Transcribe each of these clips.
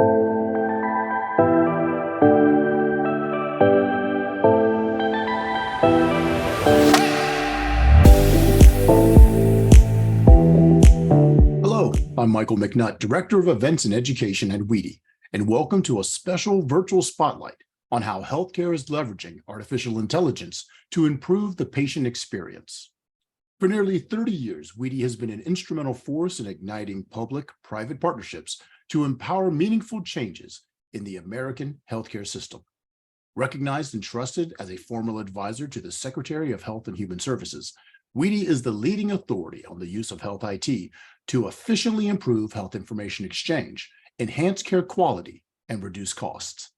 Hello, I'm Michael McNutt, Director of Events and Education at WEDI, and welcome to a special virtual spotlight on how healthcare is leveraging artificial intelligence to improve the patient experience. For nearly 30 years, WEDI has been an instrumental force in igniting public-private partnerships to empower meaningful changes in the American healthcare system. Recognized and trusted as a formal advisor to the Secretary of Health and Human Services, WEDI is the leading authority on the use of health IT to efficiently improve health information exchange, enhance care quality, and reduce costs.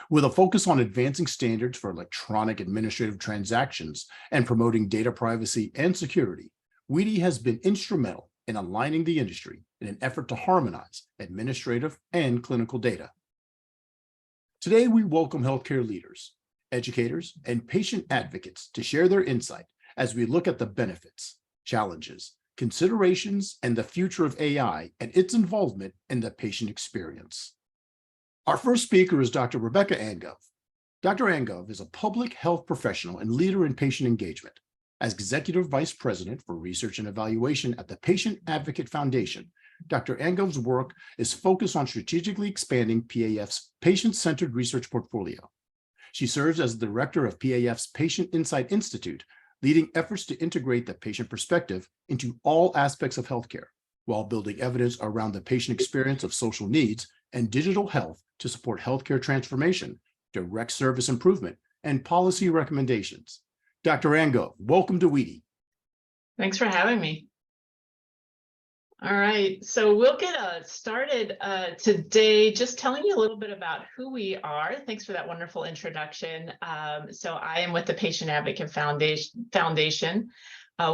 With a focus on advancing standards for electronic administrative transactions and promoting data privacy and security, WEDI has been instrumental in aligning the industry in an effort to harmonize administrative and clinical data. Today, we welcome healthcare leaders, educators, and patient advocates to share their insight as we look at the benefits, challenges, considerations, and the future of AI and its involvement in the patient experience. Our first speaker is Dr. Rebekah Angove. Dr. Angove is a public health professional and leader in patient engagement. As Executive Vice President for Research and Evaluation at the Patient Advocate Foundation, Dr. Angove's work is focused on strategically expanding PAF's patient-centered research portfolio. She serves as the director of PAF's Patient Insight Institute, leading efforts to integrate the patient perspective into all aspects of healthcare, while building evidence around the patient experience of social needs and digital health to support healthcare transformation, direct service improvement, and policy recommendations. Dr. Angove, welcome to WEDI. Thanks for having me. All right, so we'll get started today just telling you a little bit about who we are. Thanks for that wonderful introduction. So I am with the Patient Advocate Foundation.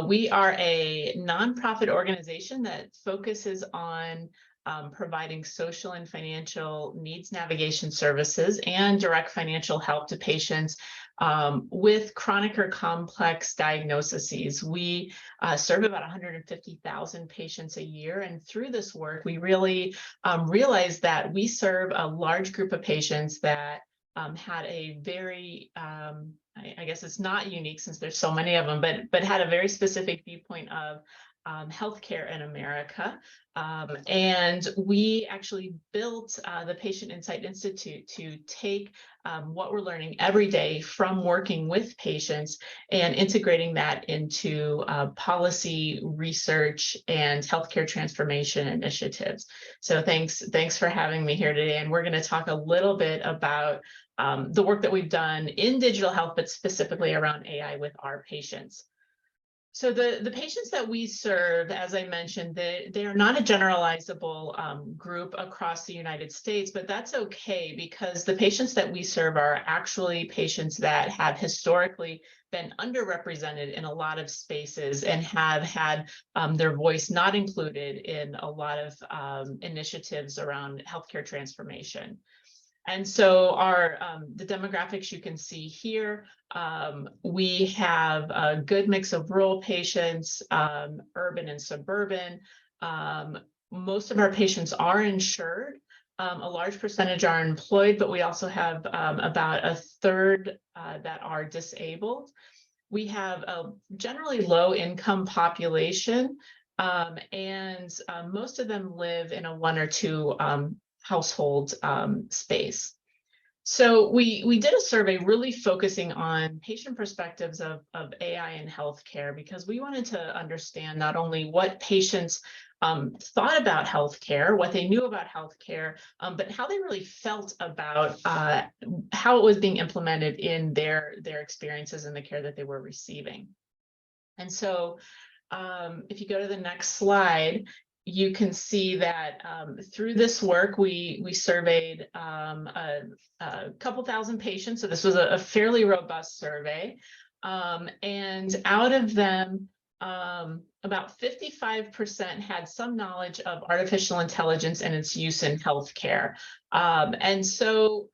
We are a nonprofit organization that focuses on providing social and financial needs navigation services and direct financial help to patients with chronic or complex diagnoses. We serve about 150,000 patients a year, and through this work, we really realized that we serve a large group of patients that had a very, I guess it's not unique since there's so many of them, but had a very specific viewpoint of healthcare in America. And we actually built the Patient Insight Institute to take what we're learning every day from working with patients and integrating that into policy, research, and healthcare transformation initiatives. So thanks for having me here today. And we're going to talk a little bit about the work that we've done in digital health, but specifically around AI with our patients. So the patients that we serve, as I mentioned, they are not a generalizable group across the United States, but that's okay because the patients that we serve are actually patients that have historically been underrepresented in a lot of spaces and have had their voice not included in a lot of initiatives around healthcare transformation. And so the demographics you can see here, we have a good mix of rural patients, urban and suburban. Most of our patients are insured. A large percentage are employed, but we also have about a third that are disabled. We have a generally low income population, and most of them live in a 1 or 2 household space. So we did a survey really focusing on patient perspectives of AI in healthcare because we wanted to understand not only what patients thought about healthcare, what they knew about healthcare, but how they really felt about how it was being implemented in their experiences and the care that they were receiving. And so if you go to the next slide, you can see that through this work, we surveyed a couple thousand patients. So this was a fairly robust survey. And out of them, about 55% had some knowledge of artificial intelligence and its use in healthcare. And so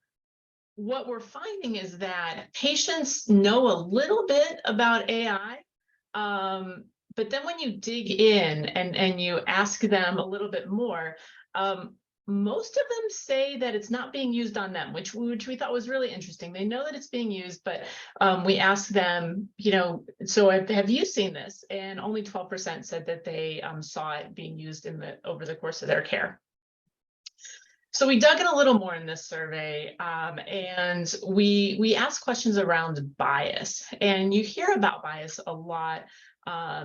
what we're finding is that patients know a little bit about AI, but then when you dig in and you ask them a little bit more, most of them say that it's not being used on them, which we thought was really interesting. They know that it's being used, but we asked them, so have you seen this? And only 12% said that they saw it being used over the course of their care. So we dug in a little more in this survey, and we asked questions around bias. And you hear about bias a lot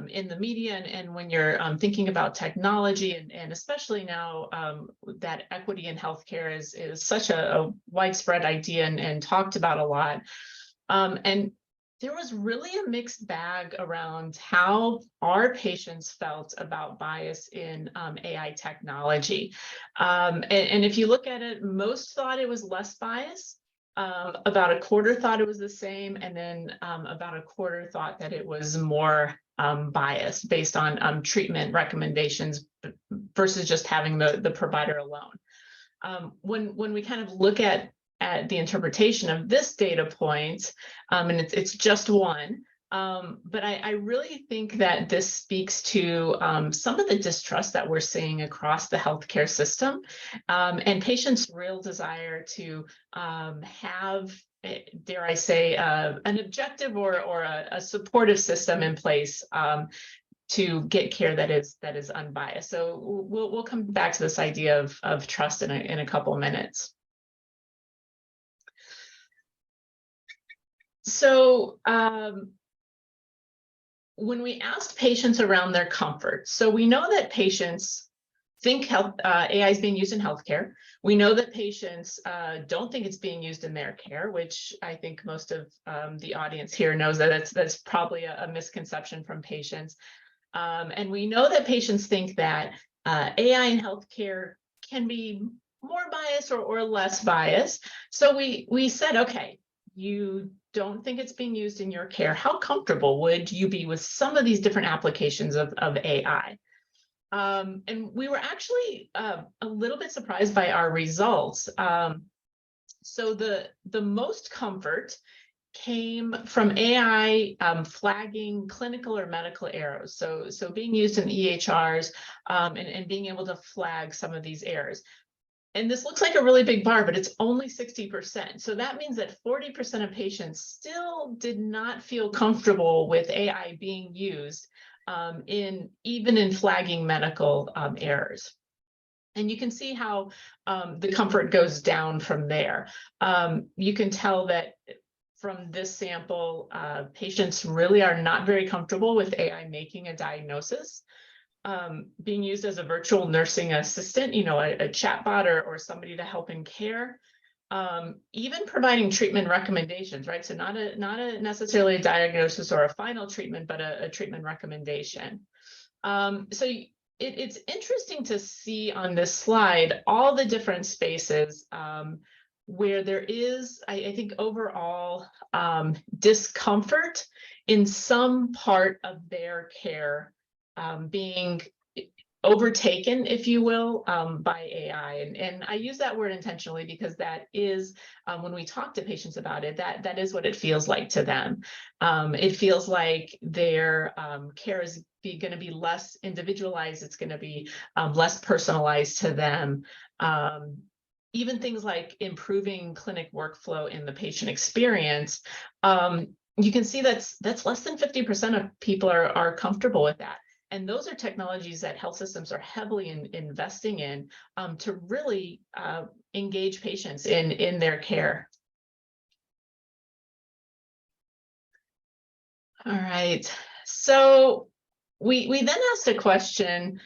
in the media, and when you're thinking about technology, and especially now that equity in healthcare is such a widespread idea and talked about a lot. And there was really a mixed bag around how our patients felt about bias in AI technology. And if you look at it, most thought it was less bias. About a quarter thought it was the same, and then about a quarter thought that it was more biased based on treatment recommendations versus just having the provider alone. When we kind of look at the interpretation of this data point, and it's just one, but I really think that this speaks to some of the distrust that we're seeing across the healthcare system, and patients' real desire to have, dare I say, an objective or a supportive system in place to get care that is unbiased. So we'll come back to this idea of trust in a couple of minutes. So when we asked patients around their comfort, so we know that patients think AI is being used in healthcare. We know that patients don't think it's being used in their care, which I think most of the audience here knows that that's probably a misconception from patients. And we know that patients think that AI in healthcare can be more biased or less biased. So we said, okay, you don't think it's being used in your care. How comfortable would you be with some of these different applications of AI? And we were actually a little bit surprised by our results. So the most comfort came from AI flagging clinical or medical errors. So being used in EHRs and being able to flag some of these errors. And this looks like a really big bar, but it's only 60%. So that means that 40% of patients still did not feel comfortable with AI being used even in flagging medical errors. And you can see how the comfort goes down from there. You can tell that from this sample, patients really are not very comfortable with AI making a diagnosis. Being used as a virtual nursing assistant, a chatbot or somebody to help in care, even providing treatment recommendations, right? So not necessarily a diagnosis or a final treatment, but a treatment recommendation. So it's interesting to see on this slide all the different spaces where there is, I think, overall discomfort in some part of their care being overtaken, if you will, by AI. And I use that word intentionally because that is, when we talk to patients about it, that is what it feels like to them. It feels like their care is going to be less individualized. It's going to be less personalized to them. Even things like improving clinic workflow in the patient experience, you can see that's less than 50% of people are comfortable with that. And those are technologies that health systems are heavily investing in to really engage patients in their care. All right, so we then asked a question,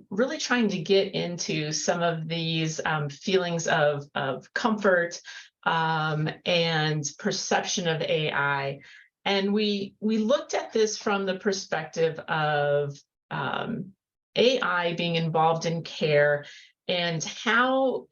really trying to get into some of these feelings of comfort and perception of AI. And we looked at this from the perspective of AI being involved in care and how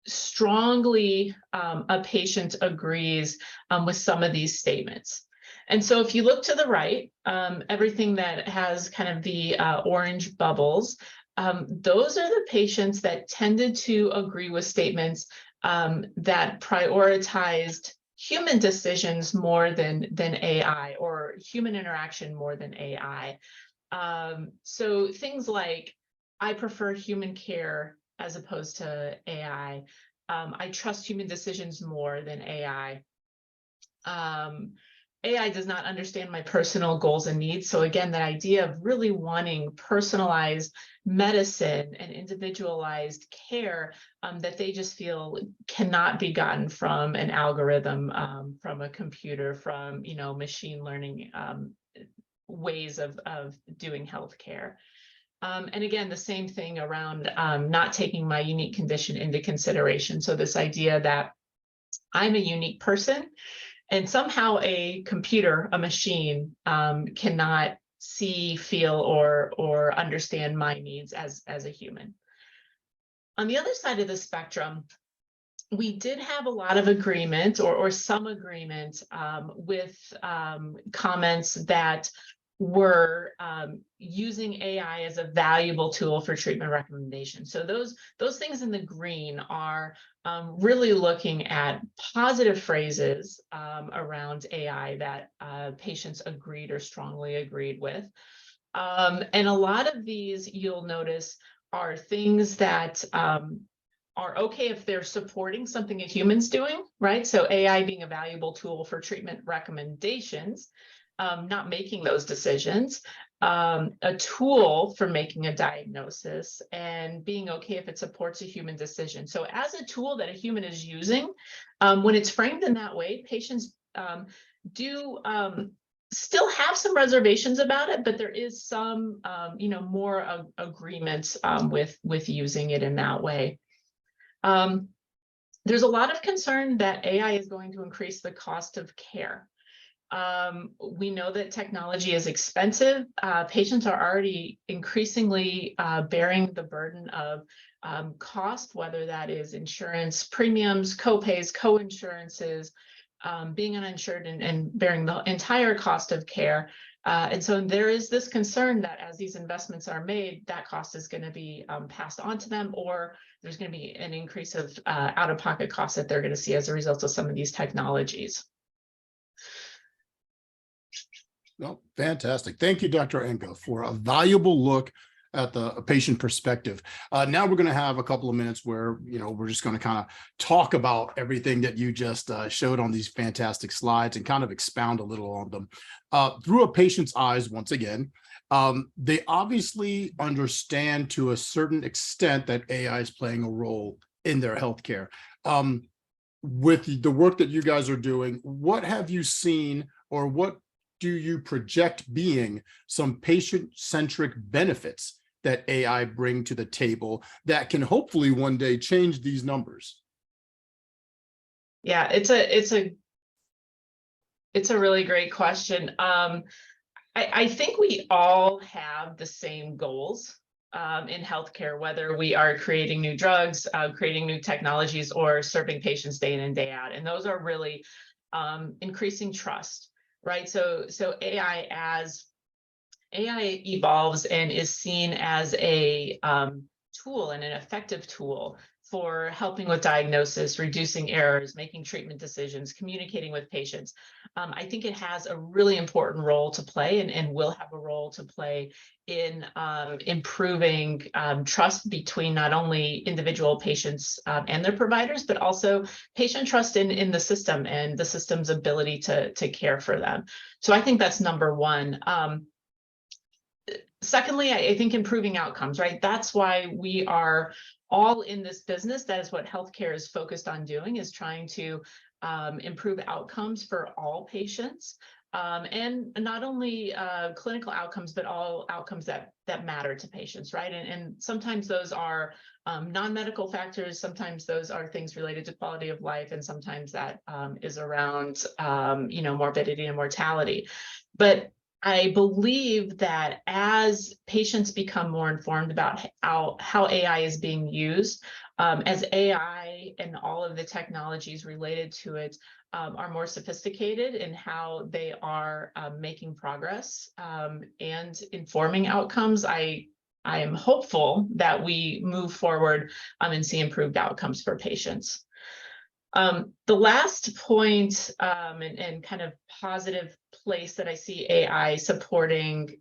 strongly a patient agrees with some of these statements. And so if you look to the right, everything that has kind of the orange bubbles, those are the patients that tended to agree with statements that prioritized human decisions more than AI, or human interaction more than AI. So things like, I prefer human care as opposed to AI. I trust human decisions more than AI. AI does not understand my personal goals and needs. So again, that idea of really wanting personalized medicine and individualized care that they just feel cannot be gotten from an algorithm, from a computer, from machine learning ways of doing healthcare. And again, the same thing around not taking my unique condition into consideration. So this idea that I'm a unique person, and somehow a computer, a machine, cannot see, feel, or understand my needs as a human. On the other side of the spectrum, we did have a lot of agreement or some agreement with comments that were using AI as a valuable tool for treatment recommendation. So those things in the green are really looking at positive phrases around AI that patients agreed or strongly agreed with. And a lot of these, you'll notice, are things that are okay if they're supporting something a human's doing, right? So AI being a valuable tool for treatment recommendations, not making those decisions, a tool for making a diagnosis, and being okay if it supports a human decision. So as a tool that a human is using, when it's framed in that way, patients do still have some reservations about it, but there is some, more agreement with using it in that way. There's a lot of concern that AI is going to increase the cost of care. We know that technology is expensive. Patients are already increasingly bearing the burden of cost, whether that is insurance premiums, co-pays, co-insurances, being uninsured and bearing the entire cost of care. And so there is this concern that as these investments are made, that cost is going to be passed on to them, or there's going to be an increase of out-of-pocket costs that they're going to see as a result of some of these technologies. Well, fantastic. Thank you, Dr. Angove, for a valuable look at the patient perspective. Now we're going to have a couple of minutes where, we're just going to kind of talk about everything that you just showed on these fantastic slides and kind of expound a little on them. Through a patient's eyes, once again, they obviously understand to a certain extent that AI is playing a role in their healthcare. With the work that you guys are doing, what have you seen, or what do you project being some patient-centric benefits that AI bring to the table that can hopefully one day change these numbers? Yeah, it's a really great question. I think we all have the same goals in healthcare, whether we are creating new drugs, creating new technologies, or serving patients day in and day out. And those are really increasing trust. Right. So AI evolves and is seen as a tool and an effective tool for helping with diagnosis, reducing errors, making treatment decisions, communicating with patients. I think it has a really important role to play and will have a role to play in improving trust between not only individual patients and their providers, but also patient trust in the system and the system's ability to care for them. So I think that's number one. Secondly, I think improving outcomes, right? That's why we are all in this business. That is what healthcare is focused on doing, is trying to improve outcomes for all patients. And not only clinical outcomes, but all outcomes that matter to patients, right? And sometimes those are non-medical factors. Sometimes those are things related to quality of life, and sometimes that is around morbidity and mortality. But I believe that as patients become more informed about how AI is being used, as AI and all of the technologies related to it are more sophisticated in how they are making progress and informing outcomes, I am hopeful that we move forward and see improved outcomes for patients. The last point and kind of positive place that I see AI supporting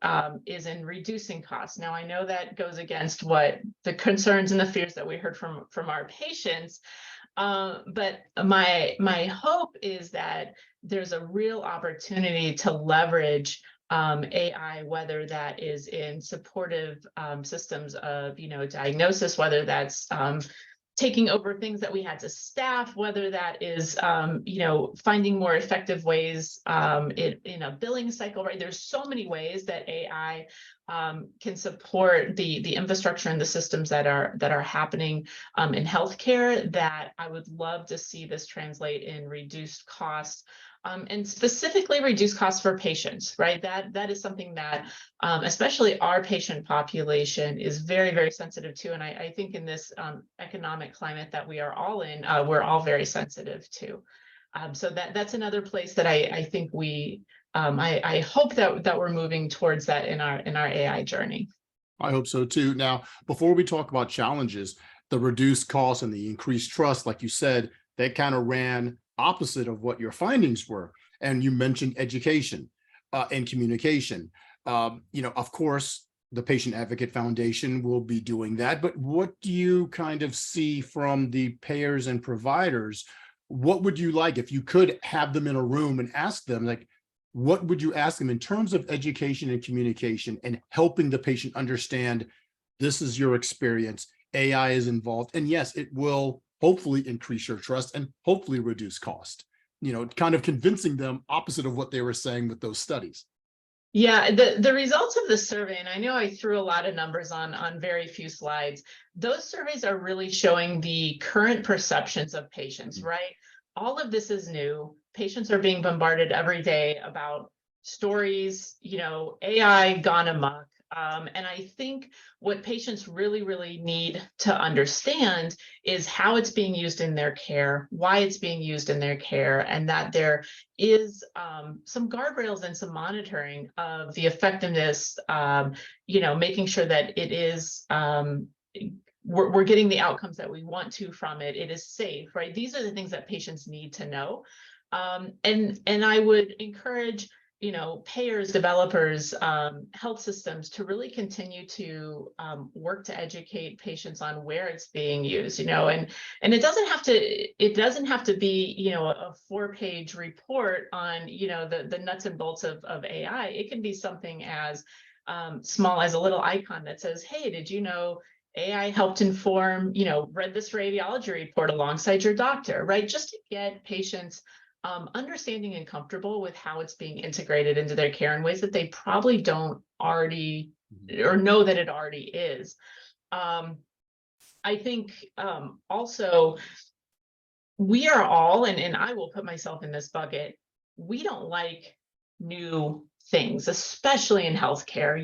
is in reducing costs. Now, I know that goes against what the concerns and the fears that we heard from our patients, but my hope is that there's a real opportunity to leverage AI, whether that is in supportive systems of, diagnosis, whether that's taking over things that we had to staff, whether that is, finding more effective ways in a billing cycle, right? There's so many ways that AI can support the infrastructure and the systems that are happening in healthcare, that I would love to see this translate in reduced costs. And specifically reduce costs for patients, right? That is something that, especially our patient population, is very, very sensitive to. And I think in this economic climate that we are all in, we're all very sensitive to. So that's another place that I think I hope that we're moving towards that in our AI journey. I hope so too. Now, before we talk about challenges, the reduced costs and the increased trust, like you said, that kind of ran opposite of what your findings were. And you mentioned education and communication. Of course, the Patient Advocate Foundation will be doing that, but what do you kind of see from the payers and providers? What would you like if you could have them in a room and ask them, like, what would you ask them in terms of education and communication and helping the patient understand this is your experience, AI is involved, and yes, it will hopefully increase your trust and hopefully reduce cost, kind of convincing them opposite of what they were saying with those studies. Yeah, the results of the survey, and I know I threw a lot of numbers on very few slides, those surveys are really showing the current perceptions of patients, right? All of this is new. Patients are being bombarded every day about stories, AI gone amok. And I think what patients really, really need to understand is how it's being used in their care, why it's being used in their care, and that there is some guardrails and some monitoring of the effectiveness, making sure that it is, we're getting the outcomes that we want to from it. It is safe, right? These are the things that patients need to know. And I would encourage payers, developers, health systems to really continue to work to educate patients on where it's being used, and it doesn't have to be, a 4-page report on, the nuts and bolts of AI. It can be something as small as a little icon that says, hey, did you know AI helped inform, read this radiology report alongside your doctor, right? Just to get patients understanding and comfortable with how it's being integrated into their care in ways that they probably don't already or know that it already is. I think also we are all, and I will put myself in this bucket, we don't like new things, especially in healthcare.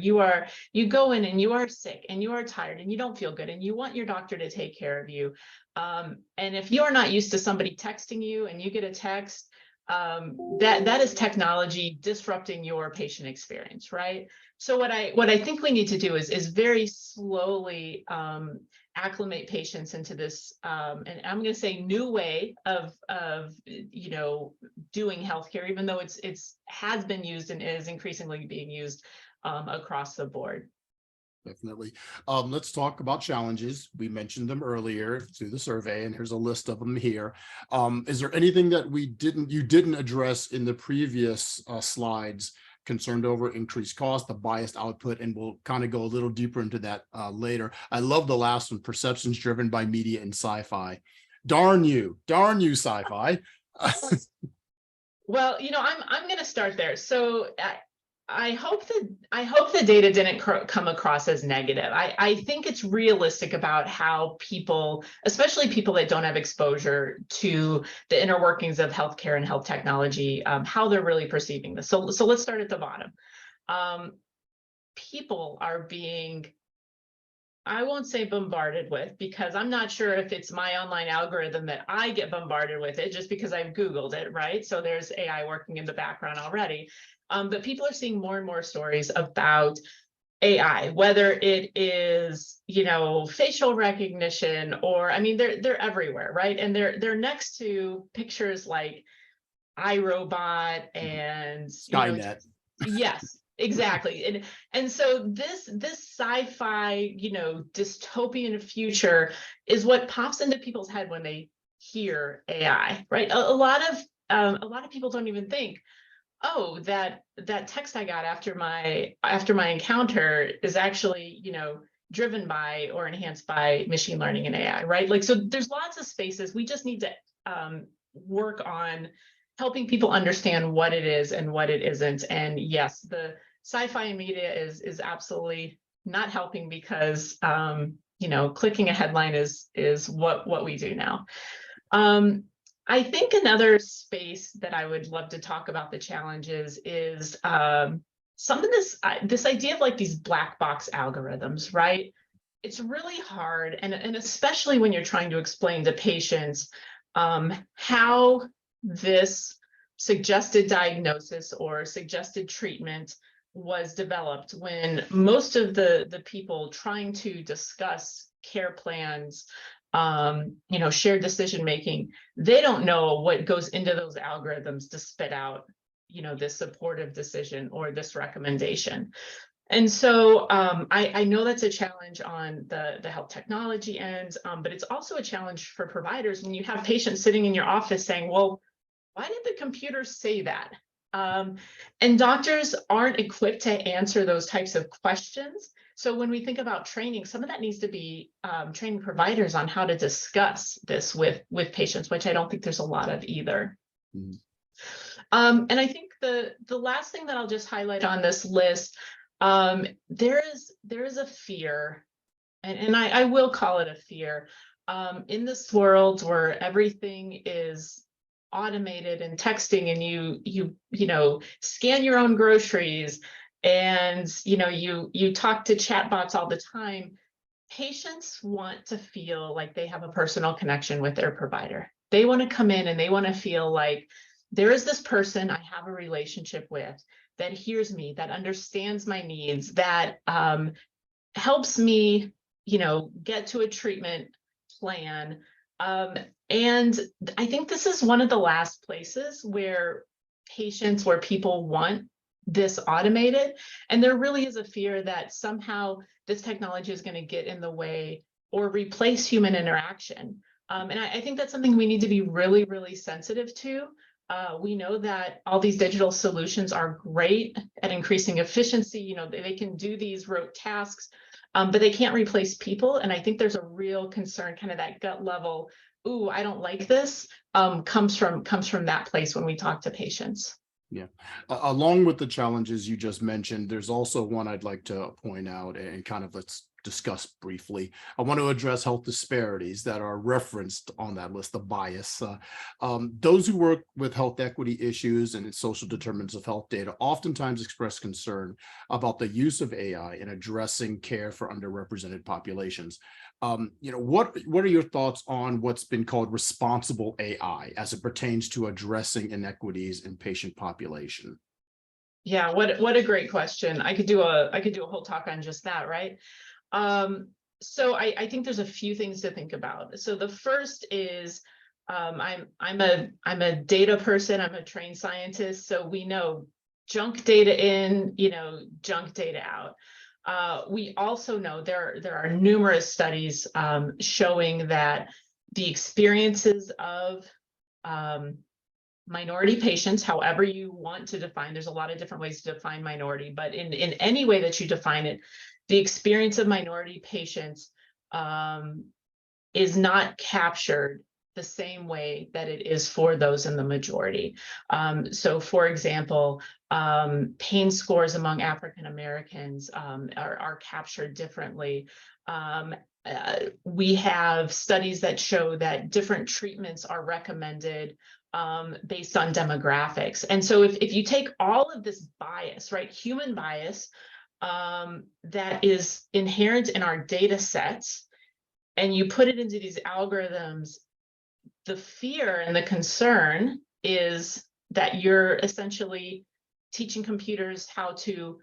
You go in and you are sick and you are tired and you don't feel good and you want your doctor to take care of you. And if you're not used to somebody texting you and you get a text, that is technology disrupting your patient experience, right? So what I think we need to do is very slowly acclimate patients into this, and I'm going to say new way of doing healthcare, even though it's has been used and is increasingly being used across the board. Definitely. Let's talk about challenges. We mentioned them earlier through the survey, and here's a list of them here. Is there anything that you didn't address in the previous slides concerned over increased cost, the biased output, and we'll kind of go a little deeper into that later. I love the last one, perceptions driven by media and sci-fi. Darn you, sci-fi. Well, I'm going to start there. So I hope the data didn't come across as negative. I think it's realistic about how people, especially people that don't have exposure to the inner workings of healthcare and health technology, how they're really perceiving this. So let's start at the bottom. People are being, I won't say bombarded with, because I'm not sure if it's my online algorithm that I get bombarded with it just because I've Googled it, right? So there's AI working in the background already. But people are seeing more and more stories about AI, whether it is, facial recognition, or I mean, they're everywhere, right? And they're next to pictures like iRobot and Skynet. yes, exactly. And so this sci-fi, dystopian future is what pops into people's head when they hear AI, right? A lot of people don't even think, oh, that text I got after my encounter is actually, driven by or enhanced by machine learning and AI, right? Like, so there's lots of spaces. We just need to work on helping people understand what it is and what it isn't. And yes, the sci-fi media is absolutely not helping, because clicking a headline is what we do now. I think another space that I would love to talk about the challenges is some of this idea of like these black box algorithms, right? It's really hard, and especially when you're trying to explain to patients how this suggested diagnosis or suggested treatment was developed, when most of the people trying to discuss care plans, shared decision making, they don't know what goes into those algorithms to spit out, this supportive decision or this recommendation. And so I know that's a challenge on the health technology end, but it's also a challenge for providers when you have patients sitting in your office saying, well, why did the computer say that? And doctors aren't equipped to answer those types of questions. So when we think about training, some of that needs to be training providers on how to discuss this with patients, which I don't think there's a lot of either. Mhm. And I think the last thing that I'll just highlight on this list, there is a fear, and I will call it a fear, in this world where everything is automated and texting, and you scan your own groceries, and you talk to chatbots all the time. Patients want to feel like they have a personal connection with their provider. They want to come in and they want to feel like there is this person I have a relationship with that hears me, that understands my needs, that helps me, get to a treatment plan. And I think this is one of the last places where people want this automated. And there really is a fear that somehow this technology is going to get in the way or replace human interaction. And I think that's something we need to be really, really sensitive to. We know that all these digital solutions are great at increasing efficiency. They can do these rote tasks, but they can't replace people. And I think there's a real concern, kind of that gut level, ooh, I don't like this, comes from that place when we talk to patients. Yeah. Along with the challenges you just mentioned, there's also one I'd like to point out and kind of let's discuss briefly. I want to address health disparities that are referenced on that list, the bias. Those who work with health equity issues and social determinants of health data oftentimes express concern about the use of AI in addressing care for underrepresented populations. What are your thoughts on what's been called responsible AI as it pertains to addressing inequities in patient population? Yeah, what a great question. I could do a whole talk on just that, right? So I think there's a few things to think about. So the first is I'm a data person, I'm a trained scientist, so we know junk data in, junk data out. We also know there are numerous studies showing that the experiences of minority patients, however you want to define, there's a lot of different ways to define minority, but in any way that you define it, the experience of minority patients is not captured the same way that it is for those in the majority. So for example, pain scores among African Americans are captured differently. We have studies that show that different treatments are recommended based on demographics. And so if you take all of this bias, right, human bias that is inherent in our data sets, and you put it into these algorithms, the fear and the concern is that you're essentially teaching computers how to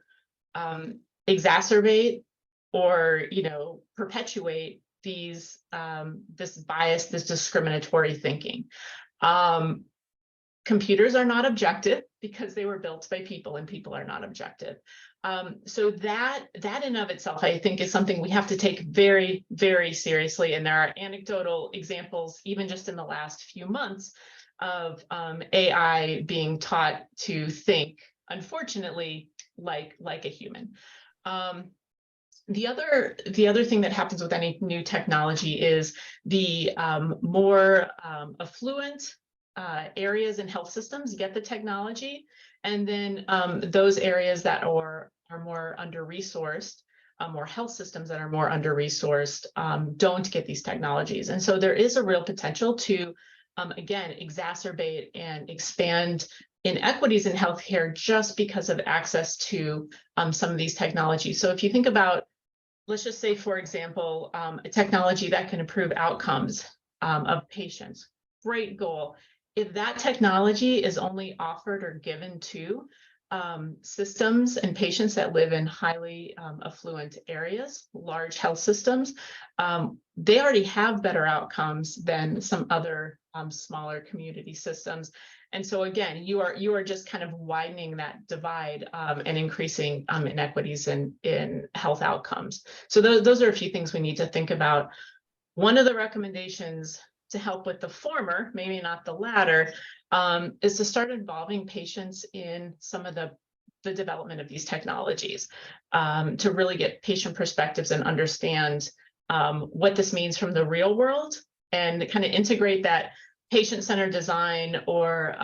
exacerbate or, perpetuate these this bias, this discriminatory thinking. Computers are not objective because they were built by people, and people are not objective. So that in of itself, I think, is something we have to take very, very seriously. And there are anecdotal examples, even just in the last few months, of AI being taught to think, unfortunately, like a human. The other thing that happens with any new technology is the more affluent areas in health systems get the technology, and then those areas that are more under-resourced, or health systems that are more under-resourced, don't get these technologies. And so there is a real potential to, again, exacerbate and expand inequities in healthcare just because of access to some of these technologies. So if you think about, let's just say, for example, a technology that can improve outcomes of patients, great goal. If that technology is only offered or given to systems and patients that live in highly affluent areas, large health systems, they already have better outcomes than some other smaller community systems. And so again, you are just kind of widening that divide and increasing inequities in health outcomes. So those are a few things we need to think about. One of the recommendations to help with the former, maybe not the latter, is to start involving patients in some of the development of these technologies, to really get patient perspectives and understand what this means from the real world, and kind of integrate that patient-centered design or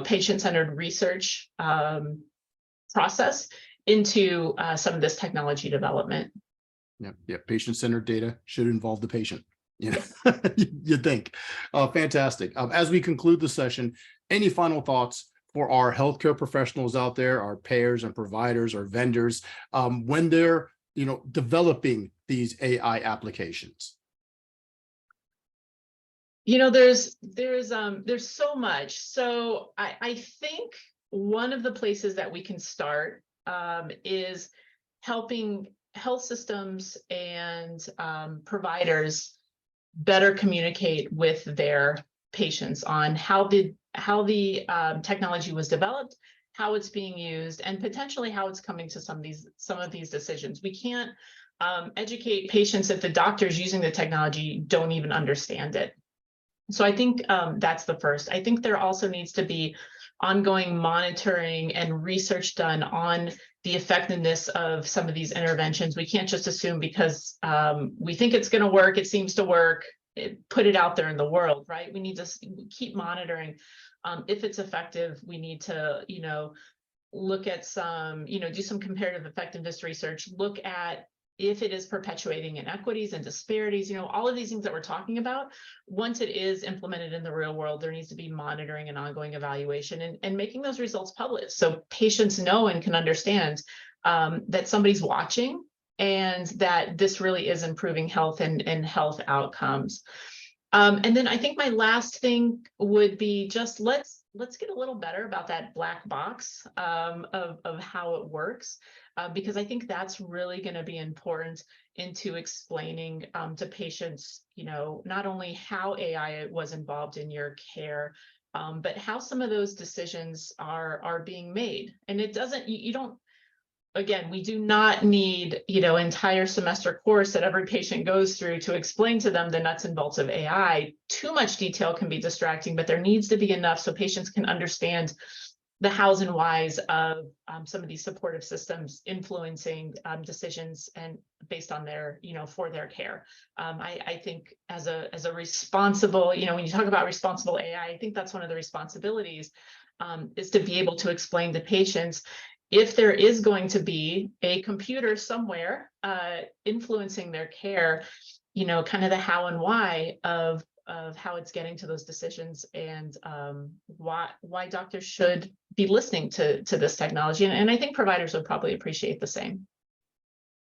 patient-centered research process into some of this technology development. Yeah. Patient-centered data should involve the patient. You'd think. Fantastic. As we conclude the session, any final thoughts for our healthcare professionals out there, our payers and providers or vendors, when they're developing these AI applications? There's so much. So I think one of the places that we can start is helping health systems and providers better communicate with their patients on how the technology was developed, how it's being used, and potentially how it's coming to some of these decisions. We can't educate patients if the doctors using the technology don't even understand it. So I think that's the first. I think there also needs to be ongoing monitoring and research done on the effectiveness of some of these interventions. We can't just assume because we think it's going to work, it seems to work, put it out there in the world, right? We need to keep monitoring. If it's effective, we need to, look at some, do some comparative effectiveness research, look at if it is perpetuating inequities and disparities, all of these things that we're talking about. Once it is implemented in the real world, there needs to be monitoring and ongoing evaluation, and making those results public so patients know and can understand that somebody's watching and that this really is improving health and health outcomes. And then I think my last thing would be just let's get a little better about that black box of how it works, because I think that's really going to be important into explaining to patients, not only how AI was involved in your care, but how some of those decisions are being made. And it doesn't, you don't, again, we do not need, entire semester course that every patient goes through to explain to them the nuts and bolts of AI. Too much detail can be distracting, but there needs to be enough so patients can understand the hows and whys of some of these supportive systems influencing decisions and based on their, for their care. I think as a responsible, when you talk about responsible AI, I think that's one of the responsibilities is to be able to explain to patients, if there is going to be a computer somewhere influencing their care, kind of the how and why of how it's getting to those decisions, and why doctors should be listening to this technology. And I think providers would probably appreciate the same.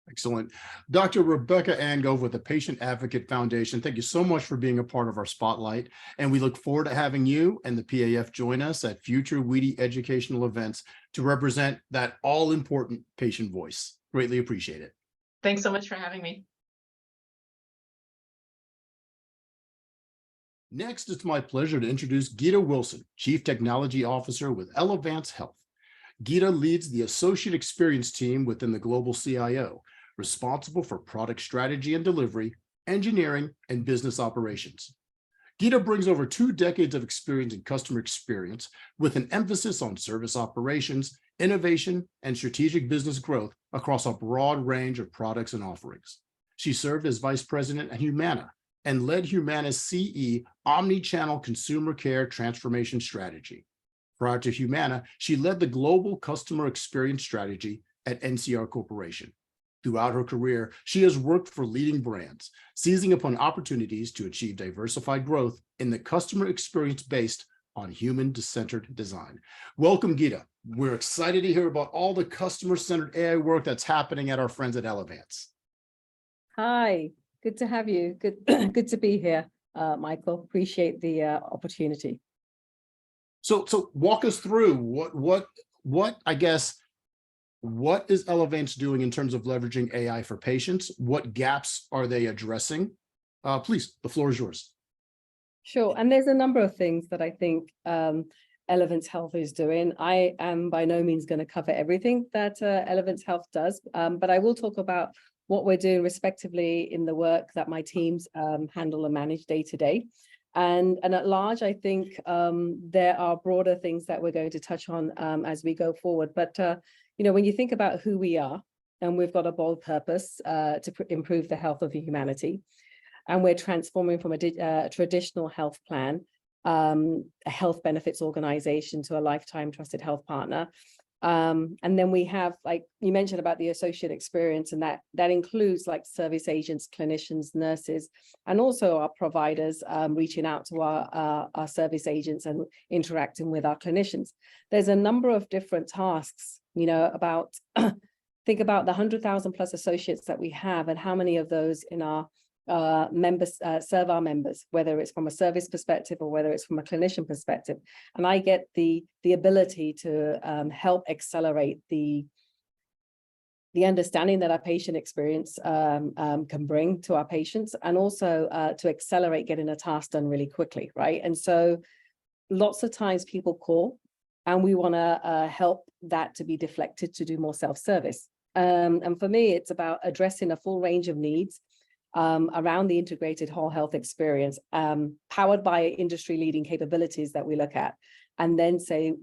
Excellent. Dr. Rebekah Angove with the Patient Advocate Foundation, thank you so much for being a part of our spotlight. And we look forward to having you and the PAF join us at future WEDI educational events to represent that all-important patient voice. Greatly appreciate it. Thanks so much for having me. Next, it's my pleasure to introduce Geeta Wilson, Chief Technology Officer with Elevance Health. Geeta leads the Associate Experience Team within the Global CIO, responsible for product strategy and delivery, engineering, and business operations. Geeta brings over 2 decades of experience in customer experience with an emphasis on service operations, innovation, and strategic business growth across a broad range of products and offerings. She served as Vice President at Humana and led Humana's CE Omnichannel Consumer Care Transformation Strategy. Prior to Humana, she led the Global Customer Experience Strategy at NCR Corporation. Throughout her career, she has worked for leading brands, seizing upon opportunities to achieve diversified growth in the customer experience based on human-centered design. Welcome, Geeta. We're excited to hear about all the customer-centered AI work that's happening at our friends at Elevance. Hi, good to have you. Good to be here, Michael. Appreciate the opportunity. So walk us through what is Elevance doing in terms of leveraging AI for patients? What gaps are they addressing? Please, the floor is yours. Sure, and there's a number of things that I think Elevance Health is doing. I am by no means going to cover everything that Elevance Health does, but I will talk about what we're doing respectively in the work that my teams handle and manage day to day. And at large, I think there are broader things that we're going to touch on as we go forward. But, when you think about who we are, and we've got a bold purpose to improve the health of humanity, and we're transforming from a traditional health plan, a health benefits organization, to a lifetime trusted health partner. And then we have, like you mentioned about the associate experience, and that includes like service agents, clinicians, nurses, and also our providers reaching out to our service agents and interacting with our clinicians. There's a number of different tasks, about think about the 100,000 plus associates that we have, and how many of those in our members serve our members, whether it's from a service perspective or whether it's from a clinician perspective. And I get the ability to help accelerate the understanding that our patient experience can bring to our patients, and also to accelerate getting a task done really quickly, right? And so lots of times people call and we want to help that to be deflected to do more self-service. And for me, it's about addressing a full range of needs around the integrated whole health experience, powered by industry-leading capabilities that we look at, and then say,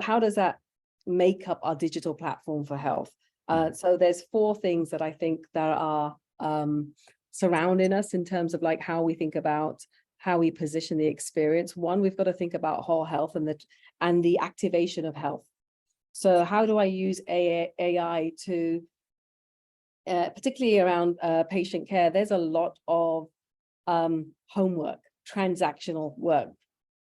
how does that make up our digital platform for health? So there's 4 things that I think that are surrounding us in terms of like how we think about how we position the experience. One, we've got to think about whole health and the activation of health. So how do I use AI to particularly around patient care? There's a lot of homework, transactional work,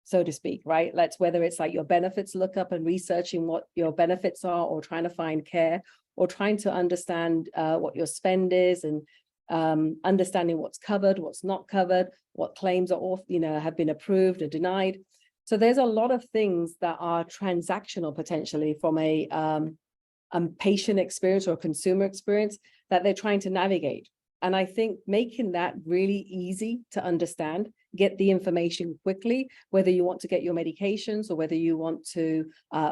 so to speak, right? Whether it's like your benefits lookup and researching what your benefits are, or trying to find care, or trying to understand what your spend is, and understanding what's covered, what's not covered, what claims are off, have been approved or denied. So there's a lot of things that are transactional potentially from a patient experience or a consumer experience that they're trying to navigate. And I think making that really easy to understand, get the information quickly, whether you want to get your medications or whether you want to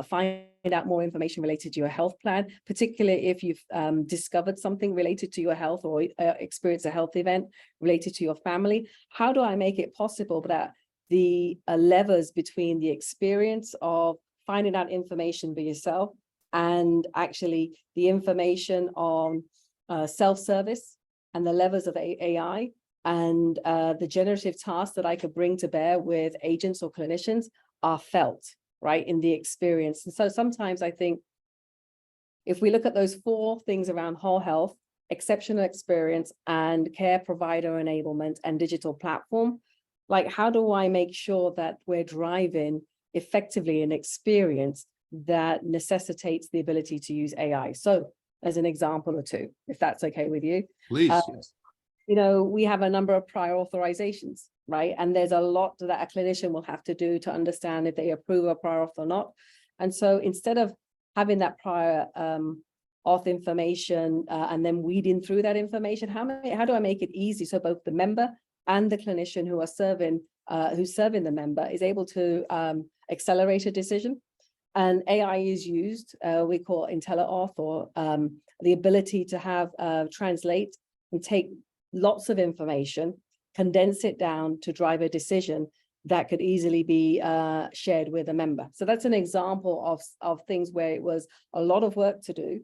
find out more information related to your health plan, particularly if you've discovered something related to your health or experienced a health event related to your family. How do I make it possible that the levers between the experience of finding out information for yourself and actually the information on self-service and the levers of AI and the generative tasks that I could bring to bear with agents or clinicians are felt, right, in the experience. And so sometimes I think if we look at those 4 things around whole health, exceptional experience, and care provider enablement and digital platform, like how do I make sure that we're driving effectively an experience that necessitates the ability to use AI? So as an example or 2, if that's okay with you. Please. Yes. We have a number of prior authorizations, right? And there's a lot that a clinician will have to do to understand if they approve a prior auth or not. And so instead of having that prior auth information and then weeding through that information. How do I make it easy so both the member and the clinician who are serving the member is able to accelerate a decision? And AI is used, we call IntelliAuth, or the ability to have translate and take lots of information, condense it down to drive a decision that could easily be shared with a member. So that's an example of things where it was a lot of work to do.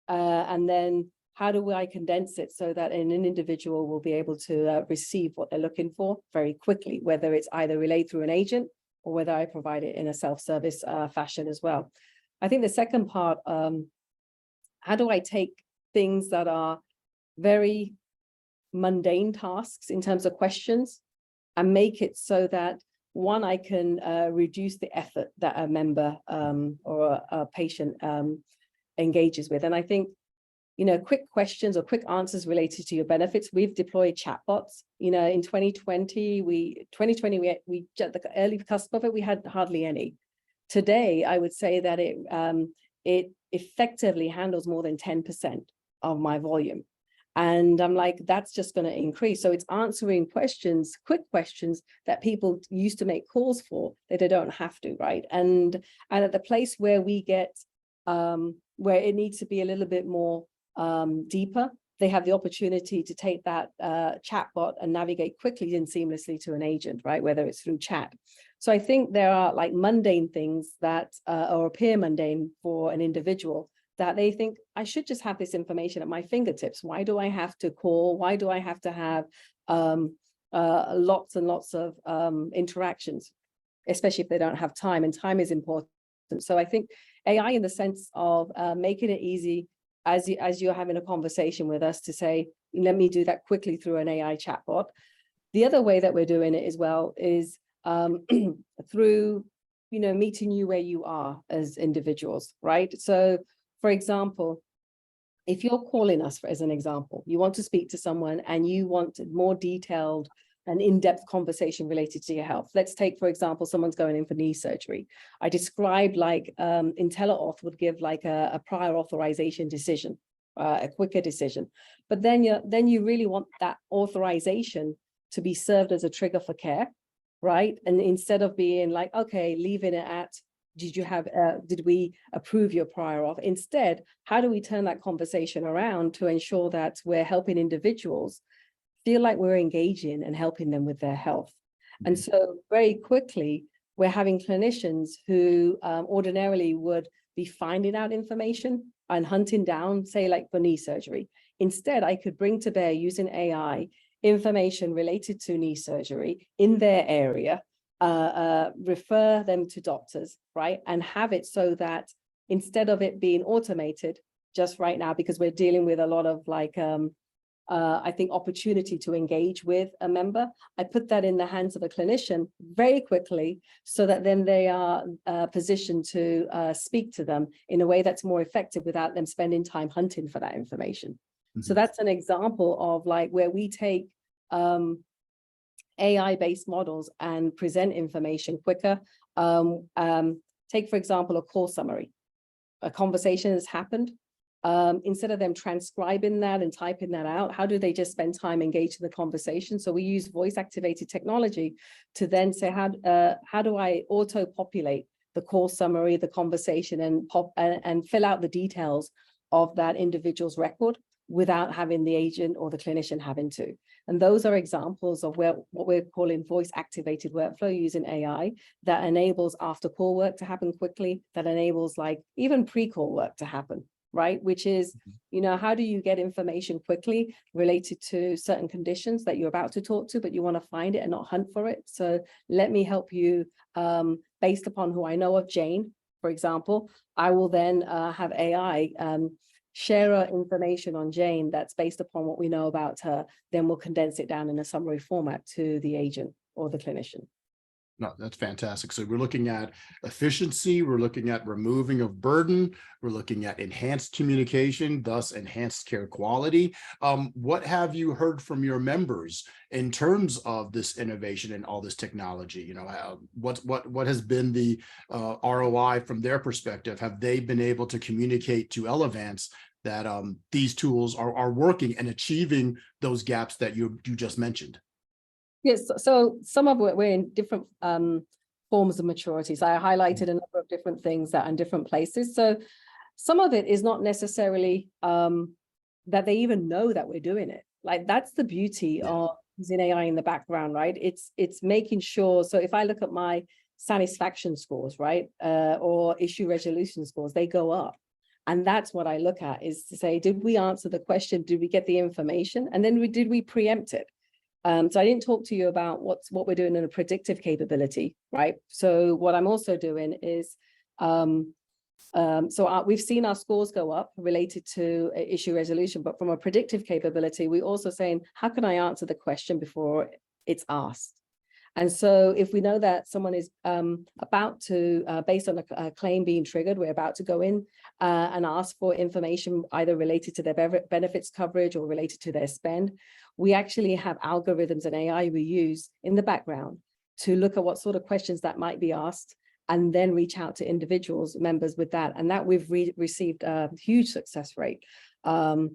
And then how do I condense it so that an individual will be able to receive what they're looking for very quickly, whether it's either relayed through an agent or whether I provide it in a self-service fashion as well. I think the second part, how do I take things that are very mundane tasks in terms of questions and make it so that, one, I can reduce the effort that a member or a patient engages with. And I think, quick questions or quick answers related to your benefits. We've deployed chatbots. In 2020, we at the early cusp of it, we had hardly any. Today, I would say that it effectively handles more than 10% of my volume. And I'm like, that's just going to increase. So it's answering questions, quick questions that people used to make calls for that they don't have to, right? And at the place where we get, where it needs to be a little bit more deeper, they have the opportunity to take that chatbot and navigate quickly and seamlessly to an agent, right? Whether it's through chat. So I think there are like mundane things that or appear mundane for an individual that they think, I should just have this information at my fingertips. Why do I have to call? Why do I have to have lots and lots of interactions, especially if they don't have time, and time is important. So I think AI in the sense of making it easy as you're having a conversation with us to say, let me do that quickly through an AI chatbot. The other way that we're doing it as well is through, meeting you where you are as individuals, right? So for example, if you're calling us, as an example, you want to speak to someone and you want more detailed and in-depth conversation related to your health. Let's take, for example, someone's going in for knee surgery. I described like IntelliAuth would give like a prior authorization decision, a quicker decision. But then you really want that authorization to be served as a trigger for care, right? And instead of being like, okay, leaving it at, did we approve your prior auth? Instead, how do we turn that conversation around to ensure that we're helping individuals feel like we're engaging and helping them with their health? And so very quickly, we're having clinicians who ordinarily would be finding out information and hunting down, say like for knee surgery. Instead, I could bring to bear using AI information related to knee surgery in their area, refer them to doctors, right? And have it so that instead of it being automated just right now, because we're dealing with a lot of like, I think, opportunity to engage with a member, I put that in the hands of a clinician very quickly so that then they are positioned to speak to them in a way that's more effective without them spending time hunting for that information. Mm-hmm. So that's an example of like where we take AI-based models and present information quicker. Take, for example, a call summary. A conversation has happened. Instead of them transcribing that and typing that out, how do they just spend time engaged in the conversation? So we use voice-activated technology to then say, how do I auto-populate the call summary, the conversation, and fill out the details of that individual's record without having the agent or the clinician having to. And those are examples of what we're calling voice-activated workflow using AI that enables after-call work to happen quickly, that enables like even pre-call work to happen, right? Which is, how do you get information quickly related to certain conditions that you're about to talk to, but you want to find it and not hunt for it. So let me help you based upon who I know of Jane, for example. I will then have AI share information on Jane that's based upon what we know about her, then we'll condense it down in a summary format to the agent or the clinician. No, that's fantastic. So we're looking at efficiency, we're looking at removing of burden, we're looking at enhanced communication, thus enhanced care quality. What have you heard from your members in terms of this innovation and all this technology? What has been the ROI from their perspective? Have they been able to communicate to Elevance that these tools are working and achieving those gaps that you just mentioned? Yes, so some of it, we're in different forms of maturity. So I highlighted a number of different things that are in different places. So some of it is not necessarily that they even know that we're doing it. Like, that's the beauty of using AI in the background, right? It's making sure. So if I look at my satisfaction scores, right, or issue resolution scores, they go up. And that's what I look at, is to say, did we answer the question? Did we get the information? And then did we preempt it? So I didn't talk to you about what we're doing in a predictive capability, right? So what I'm also doing is, we've seen our scores go up related to issue resolution, but from a predictive capability, we're also saying, how can I answer the question before it's asked? And so if we know that someone is about to, based on a claim being triggered, we're about to go in and ask for information either related to their benefits coverage or related to their spend, we actually have algorithms and AI we use in the background to look at what sort of questions that might be asked, and then reach out to individuals, members with that. And that we've received a huge success rate. And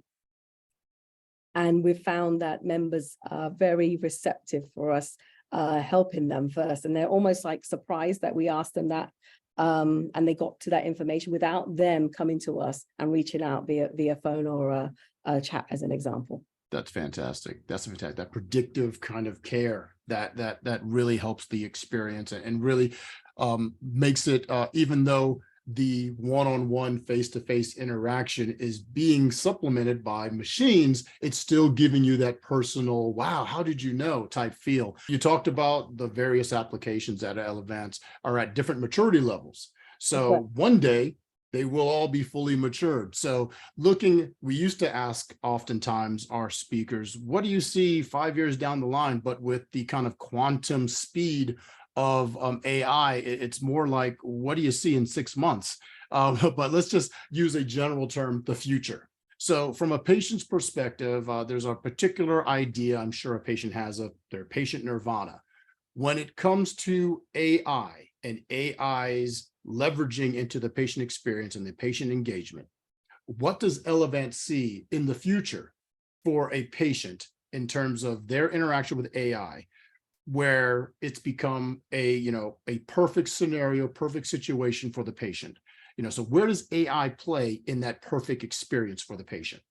we've found that members are very receptive for us helping them first. And they're almost like surprised that we asked them that, and they got to that information without them coming to us and reaching out via phone or a chat, as an example. That's fantastic. That's fantastic. That predictive kind of care that really helps the experience and really makes it, even though the one-on-one face-to-face interaction is being supplemented by machines, it's still giving you that personal, wow, how did you know type feel. You talked about the various applications at Elevance are at different maturity levels. So one day they will all be fully matured. So we used to ask oftentimes our speakers, what do you see 5 years down the line? But with the kind of quantum speed of AI, it's more like, what do you see in 6 months? But let's just use a general term, the future. So from a patient's perspective, there's a particular idea, I'm sure a patient has, of their patient nirvana. When it comes to AI and AI's leveraging into the patient experience and the patient engagement, what does Elevance see in the future for a patient in terms of their interaction with AI, where it's become a perfect scenario, perfect situation for the patient? So where does AI play in that perfect experience for the patient?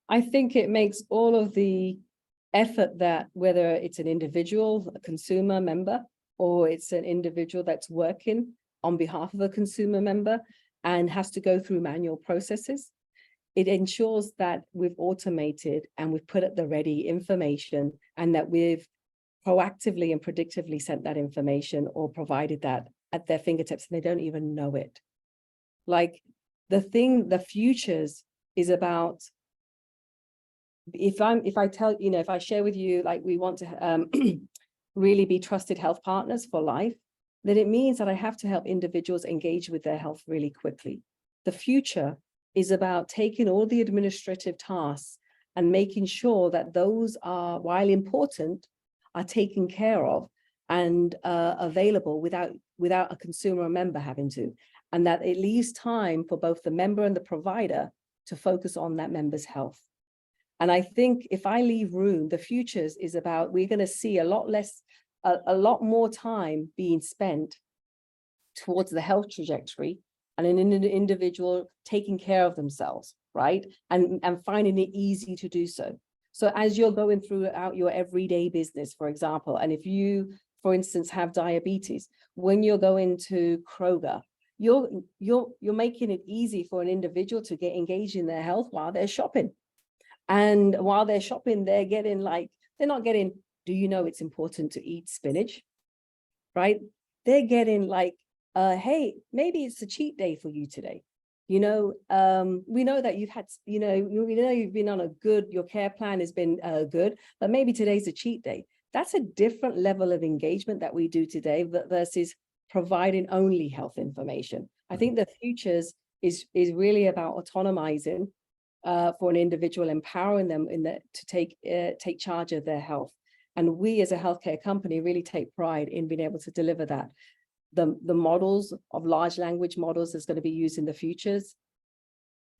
I think it makes all of the effort, that whether it's an individual, a consumer member, or it's an individual that's working on behalf of a consumer member and has to go through manual processes, it ensures that we've automated and we've put at the ready information, and that we've proactively and predictively sent that information or provided that at their fingertips, and they don't even know it. Like, the futures is about, if I share with you, like, we want to really be trusted health partners for life, then it means that I have to help individuals engage with their health really quickly. The future is about taking all the administrative tasks and making sure that those are, while important, are taken care of and available without a consumer or member having to, and that it leaves time for both the member and the provider to focus on that member's health. And I think if I leave room, the futures is about, we're going to see a lot more time being spent towards the health trajectory and an individual taking care of themselves, right? And finding it easy to do so. So as you're going throughout your everyday business, for example, and if you, for instance, have diabetes, when you're going to Kroger, you're making it easy for an individual to get engaged in their health while they're shopping. And while they're shopping, they're not getting, do you know it's important to eat spinach, right? They're getting like, hey, maybe it's a cheat day for you today. We know that you've had, we know you've been on your care plan has been good, but maybe today's a cheat day. That's a different level of engagement that we do today versus providing only health information. I think the futures is really about autonomizing for an individual, empowering them to take charge of their health. And we as a healthcare company really take pride in being able to deliver that. The models of large language models is going to be used in the futures.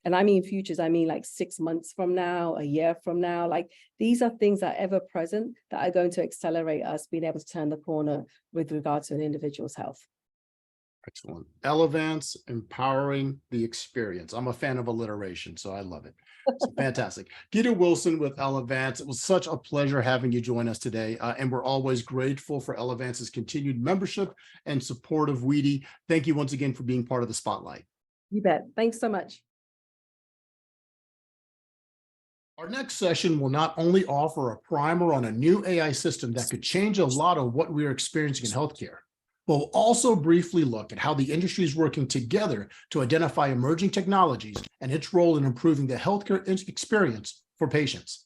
And I mean futures, I mean like 6 months from now, a year from now. Like these are things that are ever present that are going to accelerate us being able to turn the corner with regard to an individual's health. Excellent. Elevance, empowering the experience. I'm a fan of alliteration, so I love it. It's fantastic. Geeta Wilson with Elevance. It was such a pleasure having you join us today. And we're always grateful for Elevance's continued membership and support of Weedy. Thank you once again for being part of the spotlight. You bet. Thanks so much. Our next session will not only offer a primer on a new AI system that could change a lot of what we're experiencing in healthcare, but we'll also briefly look at how the industry is working together to identify emerging technologies and its role in improving the healthcare experience for patients.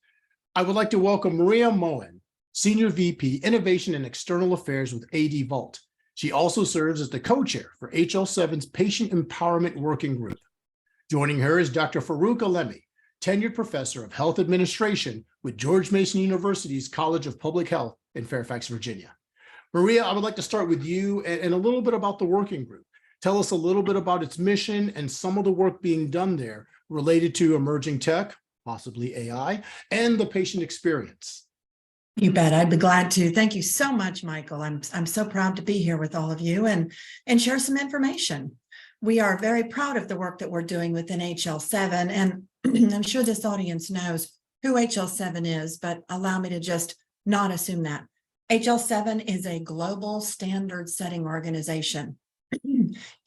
I would like to welcome Maria Moen, Senior VP, Innovation and External Affairs with ADVault. She also serves as the co-chair for HL7's Patient Empowerment Working Group. Joining her is Dr. Farrokh Alemi, Tenured Professor of Health Administration with George Mason University's College of Public Health in Fairfax, Virginia. Maria, I would like to start with you and a little bit about the working group. Tell us a little bit about its mission and some of the work being done there related to emerging tech, possibly AI, and the patient experience. You bet. I'd be glad to. Thank you so much, Michael. I'm so proud to be here with all of you and share some information. We are very proud of the work that we're doing within HL7, and I'm sure this audience knows who HL7 is, but allow me to just not assume that. HL7 is a global standard setting organization.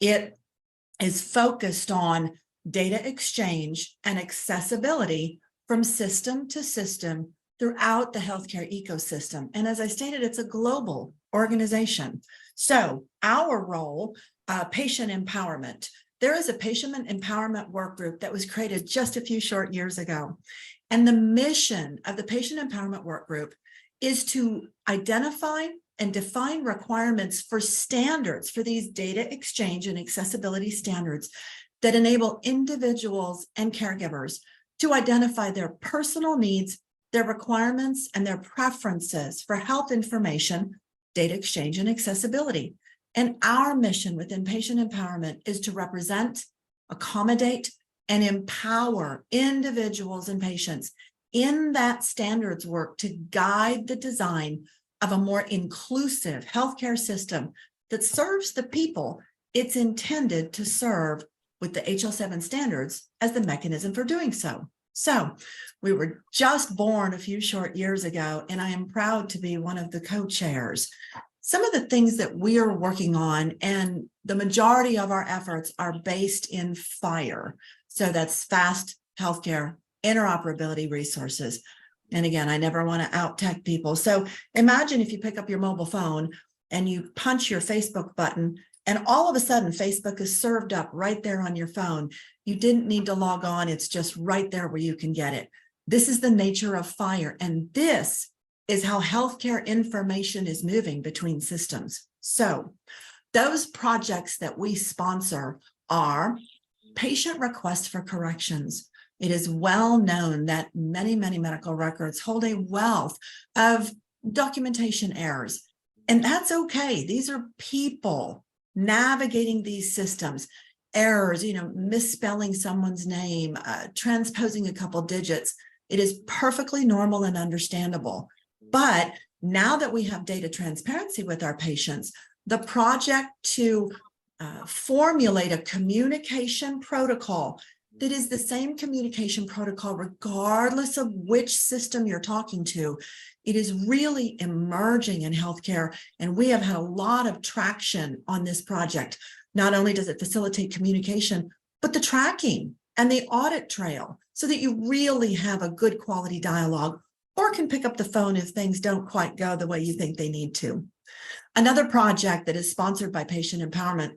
It is focused on data exchange and accessibility from system to system throughout the healthcare ecosystem. And as I stated, it's a global organization. So our role, patient empowerment. There is a patient empowerment work group that was created just a few short years ago. And the mission of the patient empowerment work group is to identify and define requirements for standards for these data exchange and accessibility standards that enable individuals and caregivers to identify their personal needs, their requirements, and their preferences for health information, data exchange, and accessibility. And our mission within patient empowerment is to represent, accommodate, and empower individuals and patients in that standards work to guide the design of a more inclusive healthcare system that serves the people it's intended to serve, with the HL7 standards as the mechanism for doing so. So we were just born a few short years ago, and I am proud to be one of the co-chairs. Some of the things that we are working on, and the majority of our efforts are based in FHIR. So that's fast healthcare interoperability resources. And again, I never want to out tech people. So imagine if you pick up your mobile phone and you punch your Facebook button, and all of a sudden Facebook is served up right there on your phone. You didn't need to log on. It's just right there where you can get it. This is the nature of FHIR. And this is how healthcare information is moving between systems. So those projects that we sponsor are patient requests for corrections. It is well known that many medical records hold a wealth of documentation errors, and that's okay. These are people navigating these systems. Errors, misspelling someone's name, transposing a couple digits. It is perfectly normal and understandable. But now that we have data transparency with our patients, the project to formulate a communication protocol that is the same communication protocol regardless of which system you're talking to, it is really emerging in healthcare, and we have had a lot of traction on this project. Not only does it facilitate communication, but the tracking and the audit trail so that you really have a good quality dialogue, or can pick up the phone if things don't quite go the way you think they need to. Another project that is sponsored by Patient Empowerment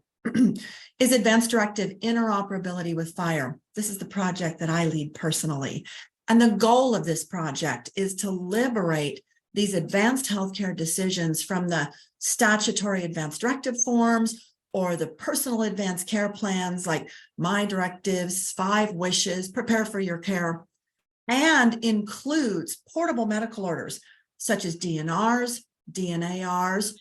is Advanced Directive Interoperability with FHIR. This is the project that I lead personally. And the goal of this project is to liberate these advanced healthcare decisions from the statutory advanced directive forms or the personal advanced care plans like My Directives, 5 Wishes, Prepare for Your Care, and includes portable medical orders such as DNRs, DNARs,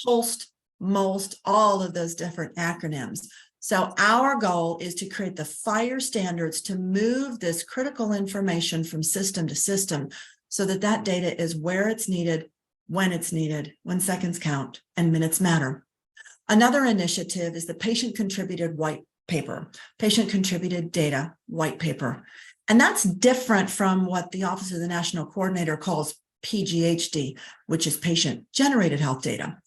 POLST, MOLST, all of those different acronyms. So our goal is to create the FHIR standards to move this critical information from system to system so that that data is where it's needed, when seconds count and minutes matter. Another initiative is the patient-contributed white paper, patient-contributed data white paper. And that's different from what the Office of the National Coordinator calls PGHD, which is patient-generated health data.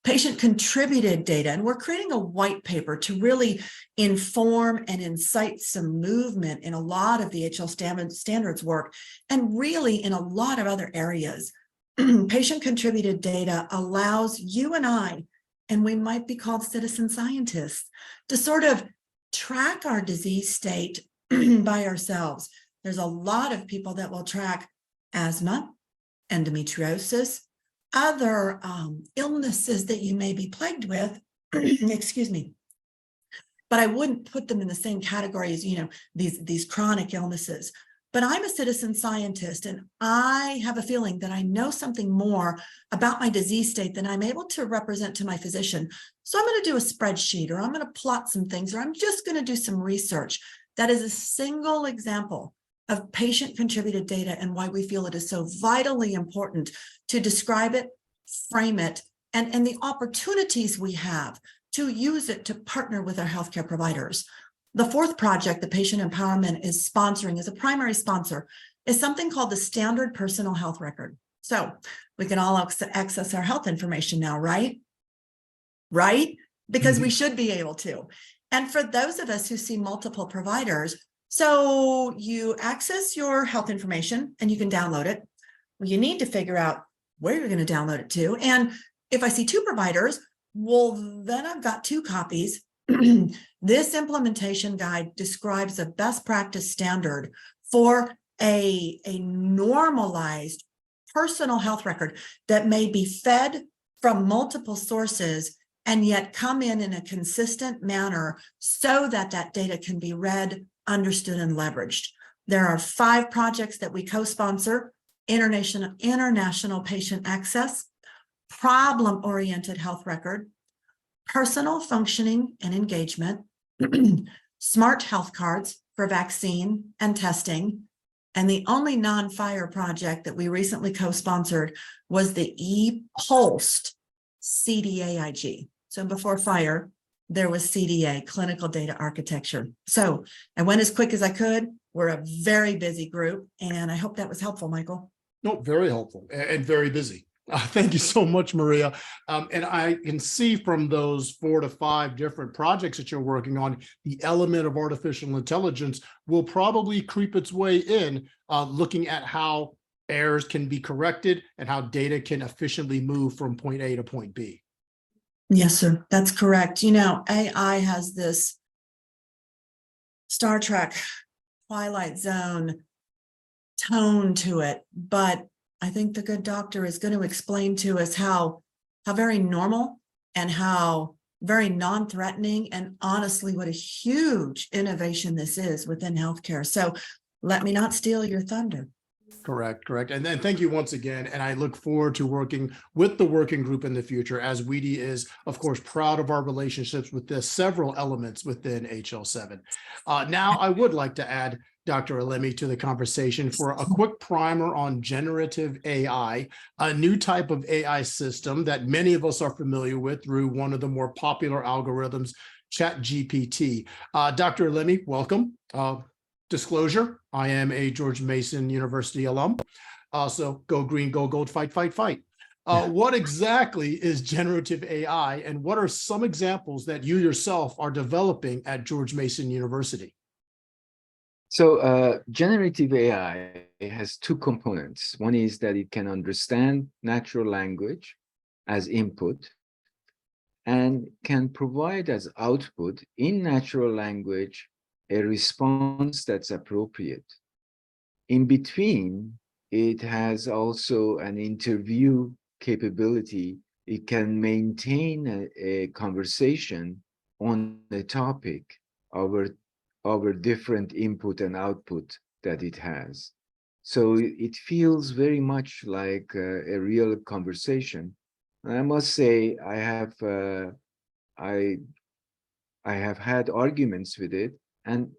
Patient-contributed data, and we're creating a white paper to really inform and incite some movement in a lot of the HL standards work, and really in a lot of other areas. Patient-contributed data allows you and we might be called citizen scientists, to sort of track our disease state by ourselves. There's a lot of people that will track asthma, endometriosis, other illnesses that you may be plagued with, excuse me, but I wouldn't put them in the same category as, these chronic illnesses. But I'm a citizen scientist, and I have a feeling that I know something more about my disease state than I'm able to represent to my physician. So I'm going to do a spreadsheet, or I'm going to plot some things, or I'm just going to do some research. That is a single example of patient-contributed data and why we feel it is so vitally important to describe it, frame it, and the opportunities we have to use it to partner with our healthcare providers. The fourth project that Patient Empowerment is sponsoring as a primary sponsor is something called the Standard Personal Health Record. So we can all access our health information now, right? Right? Because we should be able to. And for those of us who see multiple providers, so you access your health information and you can download it. Well, you need to figure out where you're going to download it to. And if I see two providers, well, then I've got two copies. This implementation guide describes a best practice standard for a normalized personal health record that may be fed from multiple sources and yet come in a consistent manner so that that data can be read, understood, and leveraged. There are 5 projects that we co-sponsor: international patient access, problem-oriented health record, personal functioning and engagement, smart health cards for vaccine and testing, and the only non-FHIR project that we recently co-sponsored was the ePulsed CDAIG. So before FHIR, there was CDA, Clinical Data Architecture. So I went as quick as I could. We're a very busy group, and I hope that was helpful, Michael. No, very helpful and very busy. Thank you so much, Maria. And I can see from those 4 to 5 different projects that you're working on, the element of artificial intelligence will probably creep its way in, looking at how errors can be corrected and how data can efficiently move from point A to point B. Yes, sir. That's correct. AI has this Star Trek Twilight Zone tone to it, but I think the good doctor is going to explain to us how very normal and how very non-threatening, and honestly, what a huge innovation this is within healthcare. So let me not steal your thunder. Correct. And then thank you once again. And I look forward to working with the working group in the future, as WEDI is, of course, proud of our relationships with the several elements within HL7. Now, I would like to add Dr. Alemi to the conversation for a quick primer on generative AI, a new type of AI system that many of us are familiar with through one of the more popular algorithms, ChatGPT. Dr. Alemi, welcome. Disclosure, I am a George Mason University alum. So go green, go gold, fight, fight, fight. What exactly is generative AI, and what are some examples that you yourself are developing at George Mason University? So generative AI has 2 components. One is that it can understand natural language as input and can provide as output in natural language a response that's appropriate. In between, it has also an interview capability. It can maintain a conversation on a topic over different input and output that it has. So it feels very much like a real conversation. And I must say, I I have had arguments with it, and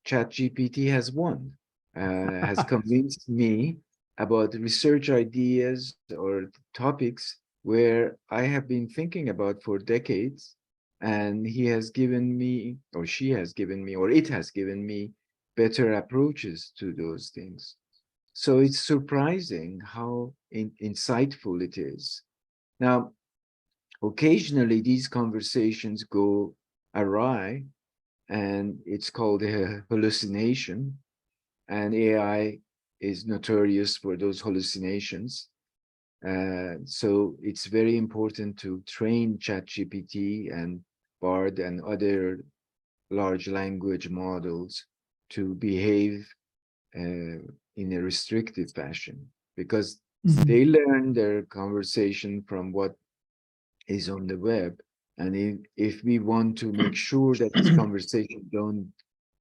ChatGPT has won, has convinced me about research ideas or topics where I have been thinking about for decades, and he has given me, or she has given me, or it has given me better approaches to those things. So it's surprising how insightful it is. Now, occasionally these conversations go awry, and it's called a hallucination, and AI is notorious for those hallucinations. So it's very important to train ChatGPT and Bard and other large language models to behave in a restrictive fashion, because they learn their conversation from what is on the web. And if we want to make sure that this conversation don't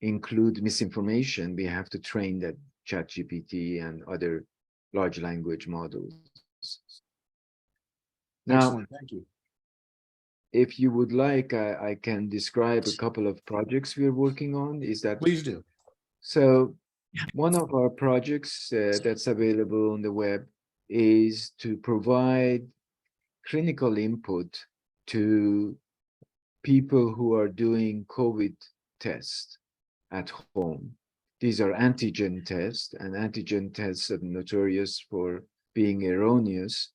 include misinformation, we have to train that ChatGPT and other large language models. Now, Excellent, thank you. if you would like, I can describe a couple of projects we're working on. Is that? Please do. So one of our projects that's available on the web is to provide clinical input to people who are doing COVID tests at home. These are antigen tests, and antigen tests are notorious for being erroneous.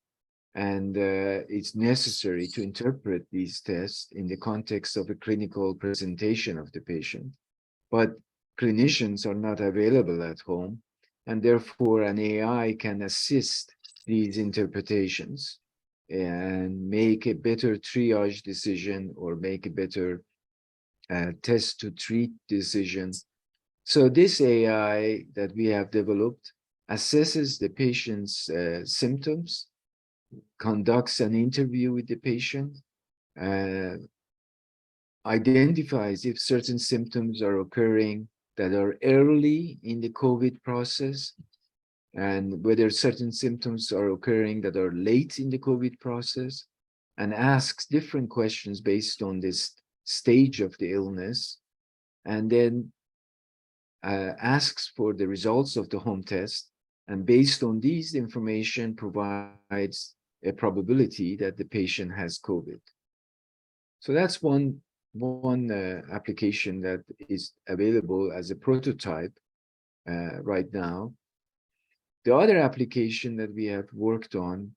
And it's necessary to interpret these tests in the context of a clinical presentation of the patient. But clinicians are not available at home, and therefore an AI can assist these interpretations and make a better triage decision or make a better test to treat decision. So this AI that we have developed assesses the patient's symptoms, conducts an interview with the patient, identifies if certain symptoms are occurring that are early in the COVID process, and whether certain symptoms are occurring that are late in the COVID process, and asks different questions based on this stage of the illness, and then asks for the results of the home test, and based on these information provides a probability that the patient has COVID. So that's one application that is available as a prototype right now. The other application that we have worked on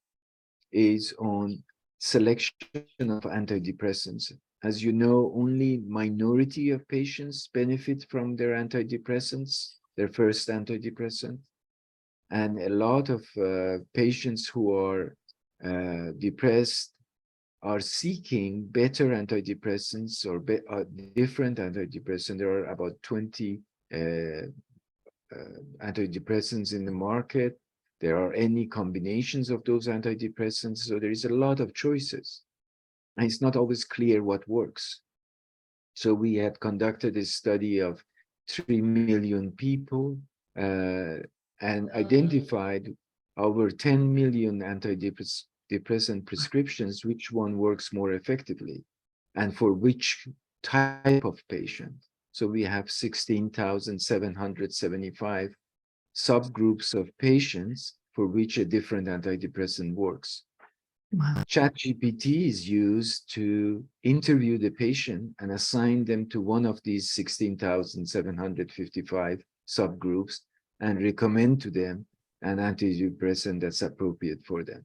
is on selection of antidepressants. As you know, only minority of patients benefit from their antidepressants, their first antidepressant. And a lot of patients who are depressed are seeking better antidepressants or different antidepressants. There are about 20 antidepressants in the market. There are any combinations of those antidepressants. So there is a lot of choices. And it's not always clear what works. So we have conducted a study of 3 million people and identified over 10 million antidepressant prescriptions, which one works more effectively and for which type of patient. So we have 16,775 subgroups of patients for which a different antidepressant works. Wow. ChatGPT is used to interview the patient and assign them to one of these 16,755 subgroups and recommend to them an antidepressant that's appropriate for them.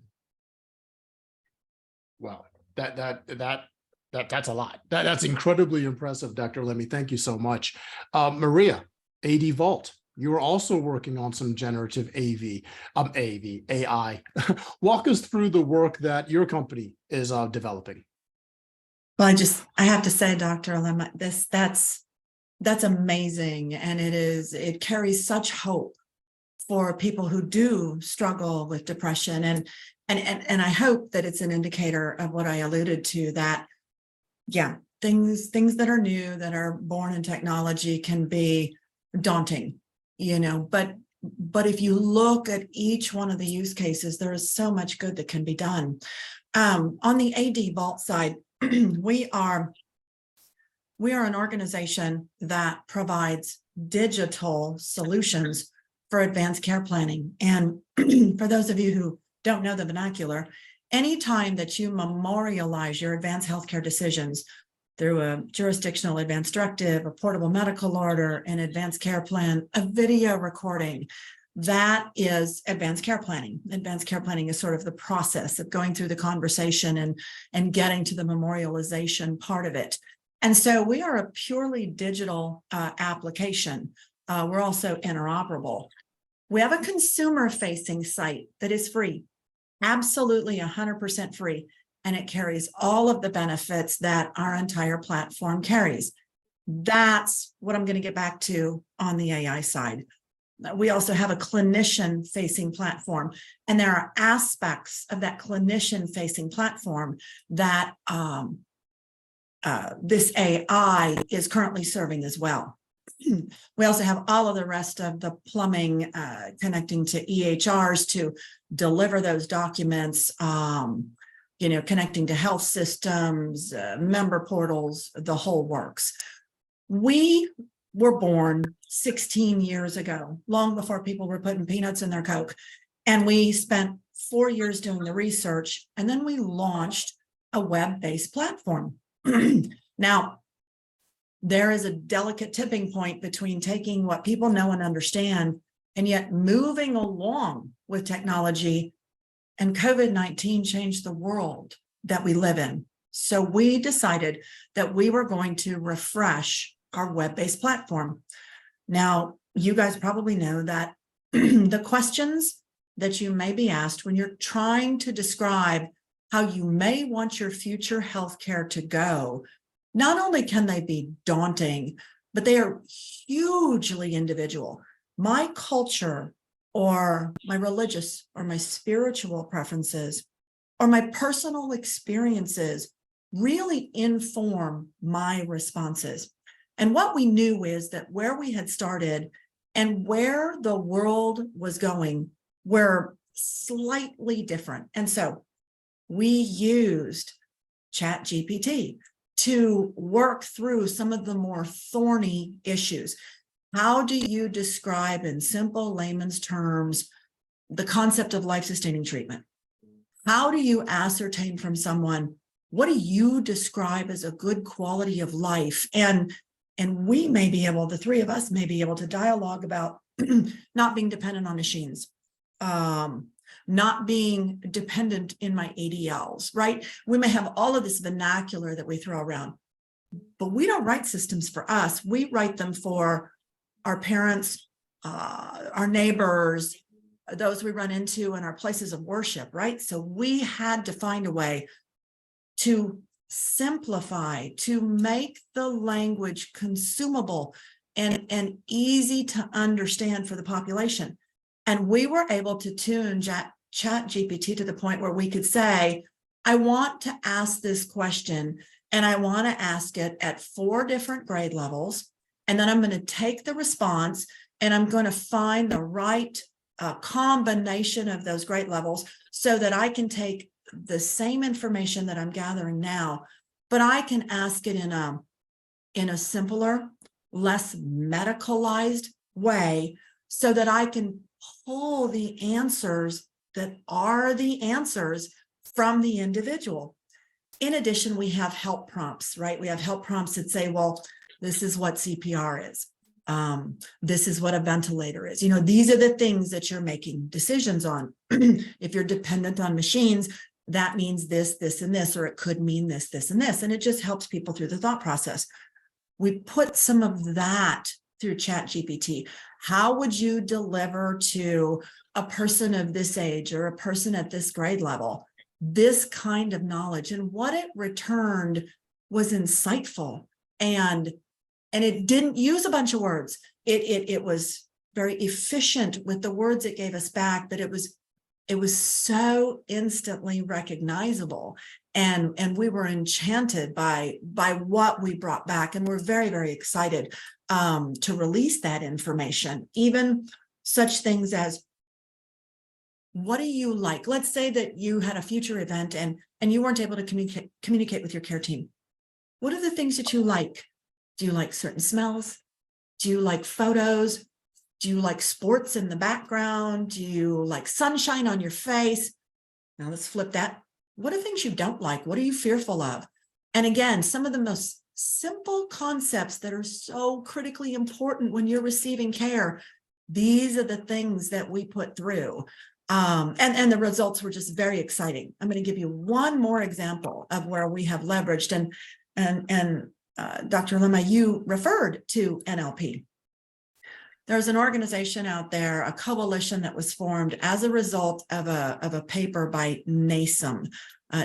Wow, that's a lot. That's incredibly impressive, Dr. Alemi. Thank you so much. Maria, ADVault, you're also working on some generative AI. Walk us through the work that your company is developing. Well, I have to say, Dr. Alemi, that's amazing. And it carries such hope for people who do struggle with depression. And I hope that it's an indicator of what I alluded to, that, yeah, things that are new, that are born in technology can be daunting, but if you look at each one of the use cases, there is so much good that can be done. On the ADVault side, we are We are an organization that provides digital solutions for advanced care planning. And for those of you who don't know the vernacular, anytime that you memorialize your advanced healthcare decisions through a jurisdictional advance directive, a portable medical order, an advanced care plan, a video recording, that is advanced care planning. Advanced care planning is sort of the process of going through the conversation and getting to the memorialization part of it. And so we are a purely digital application. We're also interoperable. We have a consumer-facing site that is free, absolutely 100% free, and it carries all of the benefits that our entire platform carries. That's what I'm going to get back to on the AI side. We also have a clinician-facing platform, and there are aspects of that clinician-facing platform that this AI is currently serving as well. We also have all of the rest of the plumbing connecting to EHRs to deliver those documents, connecting to health systems, member portals, the whole works. We were born 16 years ago, long before people were putting peanuts in their Coke. And we spent 4 years doing the research, and then we launched a web-based platform. Now, there is a delicate tipping point between taking what people know and understand and yet moving along with technology. And COVID-19 changed the world that we live in. So we decided that we were going to refresh our web-based platform. Now, you guys probably know that the questions that you may be asked when you're trying to describe how you may want your future healthcare to go, not only can they be daunting, but they are hugely individual. My culture or my religious or my spiritual preferences or my personal experiences really inform my responses. And what we knew is that where we had started and where the world was going were slightly different. And so we used ChatGPT to work through some of the more thorny issues. How do you describe in simple layman's terms the concept of life-sustaining treatment? How do you ascertain from someone, what do you describe as a good quality of life? And we may be able, the three of us may be able to dialogue about not being dependent on machines, not being dependent in my ADLs, right? We may have all of this vernacular that we throw around, but we don't write systems for us. We write them for our parents, our neighbors, those we run into in our places of worship, right? So we had to find a way to simplify, to make the language consumable and easy to understand for the population. And we were able to tune ChatGPT to the point where we could say, I want to ask this question, and I want to ask it at 4 different grade levels. And then I'm going to take the response and I'm going to find the right combination of those grade levels so that I can take the same information that I'm gathering now, but I can ask it in a simpler, less medicalized way so that I can pull the answers that are the answers from the individual. In addition, we have help prompts, right? We have help prompts that say, well, this is what CPR is. This is what a ventilator is. These are the things that you're making decisions on. If you're dependent on machines, that means this, this, and this, or it could mean this, this, and this. And it just helps people through the thought process. We put some of that through ChatGPT. How would you deliver to a person of this age or a person at this grade level this kind of knowledge? And what it returned was insightful, and it didn't use a bunch of words. It was very efficient with the words it gave us back, but it was so instantly recognizable, and we were enchanted by what we brought back, and we're very, very excited to release that information. Even such things as, what do you like? Let's say that you had a future event and you weren't able to communicate with your care team. What are the things that you like Do you like certain smells? Do you like photos? Do you like sports in the background? Do you like sunshine on your face? Now let's flip that. What are things you don't like? What are you fearful of? And again, some of the most simple concepts that are so critically important when you're receiving care, these are the things that we put through. And the results were just very exciting. I'm going to give you one more example of where we have leveraged. And Dr. Alemi, you referred to NLP. There's an organization out there, a coalition that was formed as a result of a paper by NASM,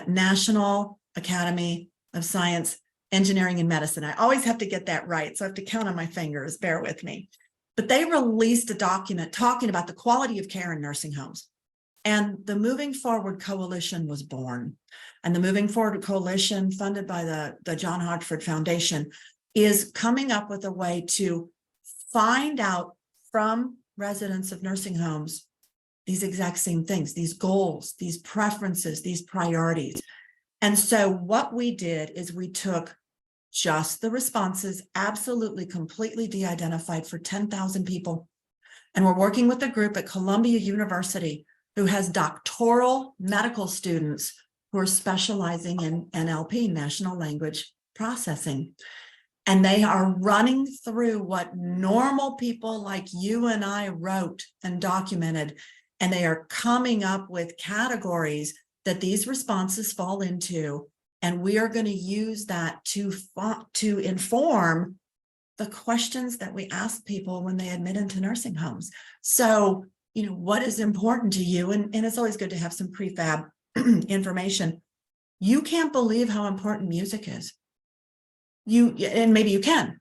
National Academy of Science, Engineering, and Medicine. I always have to get that right, so I have to count on my fingers, bear with me. But they released a document talking about the quality of care in nursing homes. And the Moving Forward Coalition was born. And the Moving Forward Coalition, funded by the John Hartford Foundation, is coming up with a way to find out from residents of nursing homes these exact same things, these goals, these preferences, these priorities. And so what we did is we took just the responses, absolutely completely de-identified for 10,000 people. And we're working with a group at Columbia University who has doctoral medical students who are specializing in NLP, National Language Processing. And they are running through what normal people like you and I wrote and documented, and they are coming up with categories that these responses fall into, and we are going to use that to inform the questions that we ask people when they admit into nursing homes. So, what is important to you? And it's always good to have some prefab information. You can't believe how important music is. And maybe you can,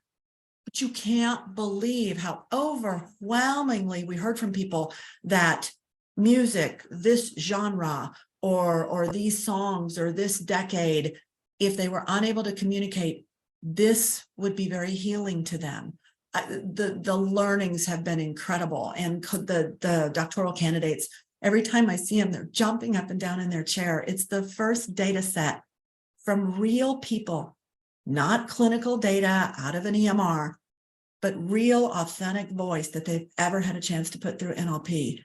but you can't believe how overwhelmingly we heard from people that music, this genre, or these songs, or this decade, if they were unable to communicate, this would be very healing to them. The learnings have been incredible. And the doctoral candidates, every time I see them, they're jumping up and down in their chair. It's the first data set from real people, not clinical data out of an EMR, but real authentic voice that they've ever had a chance to put through NLP.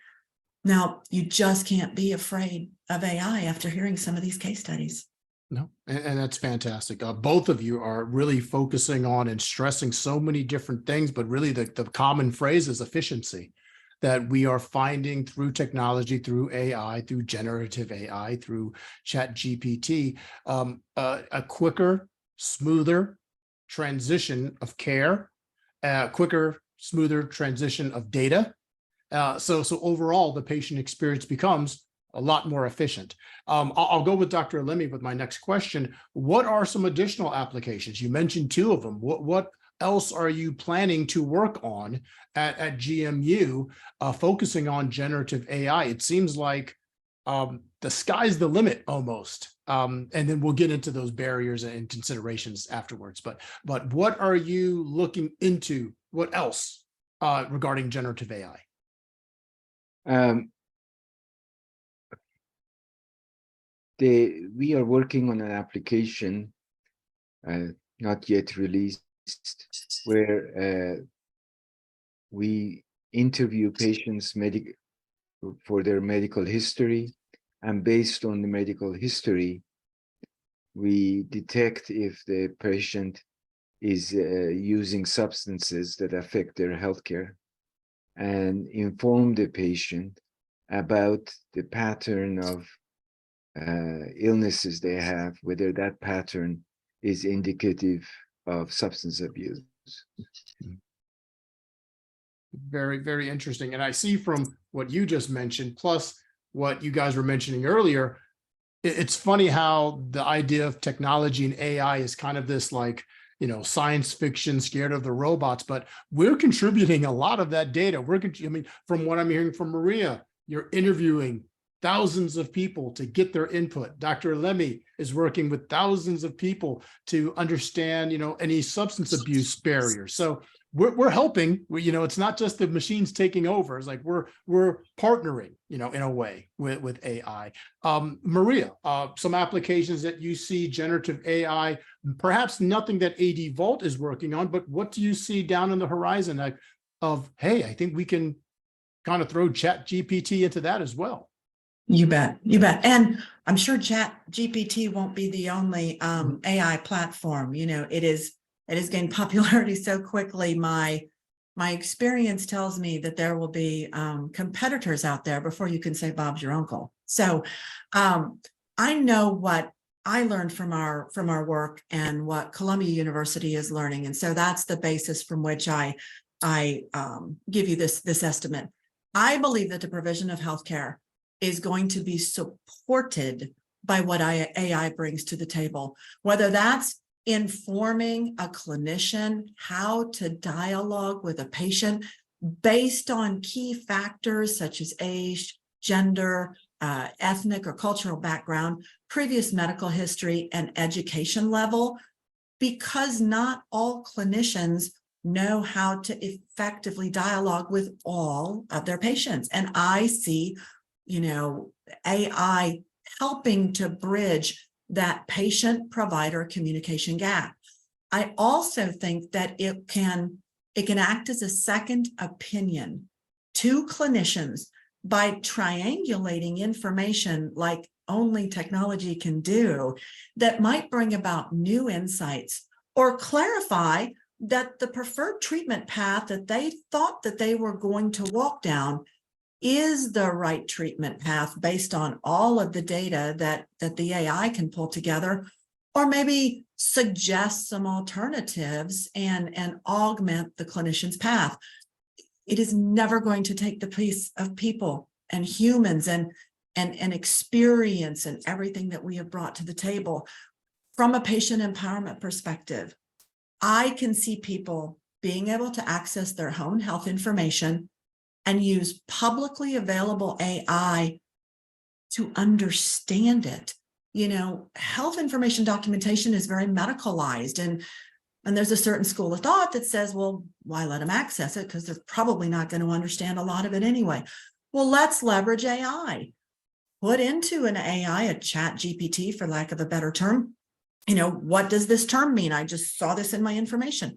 Now, you just can't be afraid of AI after hearing some of these case studies. No, and that's fantastic. Both of you are really focusing on and stressing so many different things, but really the common phrase is efficiency that we are finding through technology, through AI, through generative AI, through ChatGPT, a quicker, smoother transition of care, quicker, smoother transition of data. So overall, the patient experience becomes a lot more efficient. I'll go with Dr. Alemi with my next question. What are some additional applications? You mentioned two of them. What else are you planning to work on at GMU, focusing on generative AI? It seems like the sky's the limit almost. And then we'll get into those barriers and considerations afterwards. But what are you looking into? What else regarding generative AI? We are working on an application, not yet released, where we interview patients for their medical history, and based on the medical history, we detect if the patient is using substances that affect their healthcare, and inform the patient about the pattern of illnesses they have, whether that pattern is indicative of substance abuse. Very, very interesting. And I see from what you just mentioned, plus what you guys were mentioning earlier, it's funny how the idea of technology and AI is kind of this like, science fiction, scared of the robots, but we're contributing a lot of that data. From what I'm hearing from Maria, you're interviewing thousands of people to get their input. Dr. Alemi is working with thousands of people to understand, any substance abuse barriers. So we're helping. It's not just the machines taking over. It's like we're partnering, in a way with AI. Maria, some applications that you see generative AI, perhaps nothing that ADVault is working on, but what do you see down on the horizon of, hey, I think we can kind of throw Chat GPT into that as well? You bet. You bet. And I'm sure Chat GPT won't be the only AI platform. It is gained popularity so quickly. My experience tells me that there will be competitors out there before you can say Bob's your uncle. So I know what I learned from our work and what Columbia University is learning. And so that's the basis from which I give you this estimate. I believe that the provision of healthcare is going to be supported by what AI brings to the table, whether that's informing a clinician how to dialogue with a patient based on key factors such as age, gender, ethnic or cultural background, previous medical history, and education level, because not all clinicians know how to effectively dialogue with all of their patients. And I see AI helping to bridge that patient-provider communication gap. I also think that it can act as a second opinion to clinicians by triangulating information like only technology can do that might bring about new insights or clarify that the preferred treatment path that they thought that they were going to walk down is the right treatment path based on all of the data that the AI can pull together, or maybe suggest some alternatives and augment the clinician's path. It is never going to take the piece of people and humans and experience and everything that we have brought to the table. From a patient empowerment perspective, I can see people being able to access their own health information and use publicly available AI to understand it. Health information documentation is very medicalized, and there's a certain school of thought that says, well, why let them access it? Because they're probably not going to understand a lot of it anyway. Well, let's leverage AI. Put into an AI, a Chat GPT, for lack of a better term. What does this term mean? I just saw this in my information.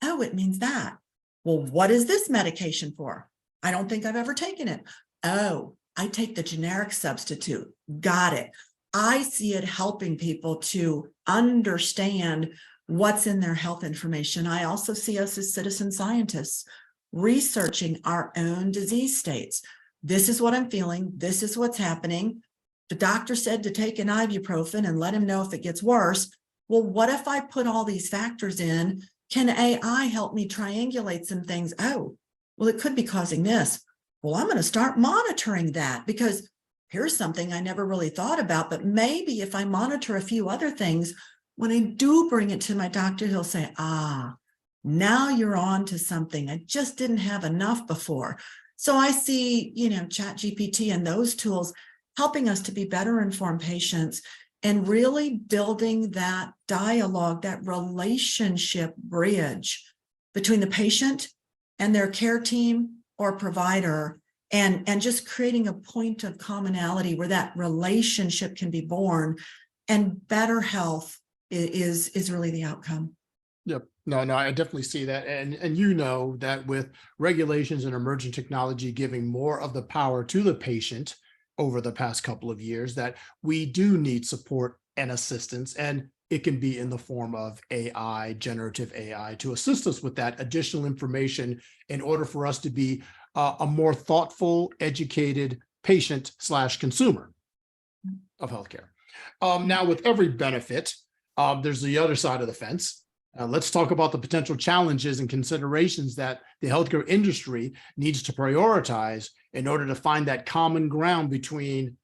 Oh, it means that. Well, what is this medication for? I don't think I've ever taken it. Oh, I take the generic substitute. Got it. I see it helping people to understand what's in their health information. I also see us as citizen scientists researching our own disease states. This is what I'm feeling. This is what's happening. The doctor said to take an ibuprofen and let him know if it gets worse. Well, what if I put all these factors in? Can AI help me triangulate some things? Oh, well, it could be causing this. Well, I'm going to start monitoring that, because here's something I never really thought about, but maybe if I monitor a few other things, when I do bring it to my doctor, he'll say, now you're on to something. I just didn't have enough before. So I see, Chat GPT and those tools helping us to be better informed patients and really building that dialogue, that relationship bridge between the patient and their care team or provider, and just creating a point of commonality where that relationship can be born, and better health is really the outcome. Yep. No, I definitely see that. And that with regulations and emerging technology giving more of the power to the patient over the past couple of years, that we do need support and assistance, and it can be in the form of AI, generative AI, to assist us with that additional information in order for us to be a more thoughtful, educated patient/consumer of healthcare. Now, with every benefit, there's the other side of the fence. Let's talk about the potential challenges and considerations that the healthcare industry needs to prioritize in order to find that common ground between,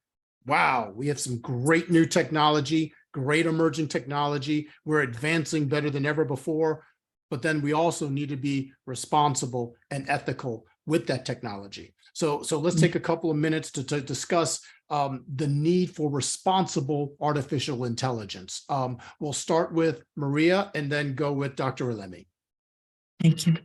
wow, we have some great new technology, great emerging technology, we're advancing better than ever before, but then we also need to be responsible and ethical with that technology. So let's take a couple of minutes to discuss the need for responsible artificial intelligence. We'll start with Maria and then go with Dr. Alemi. Thank you.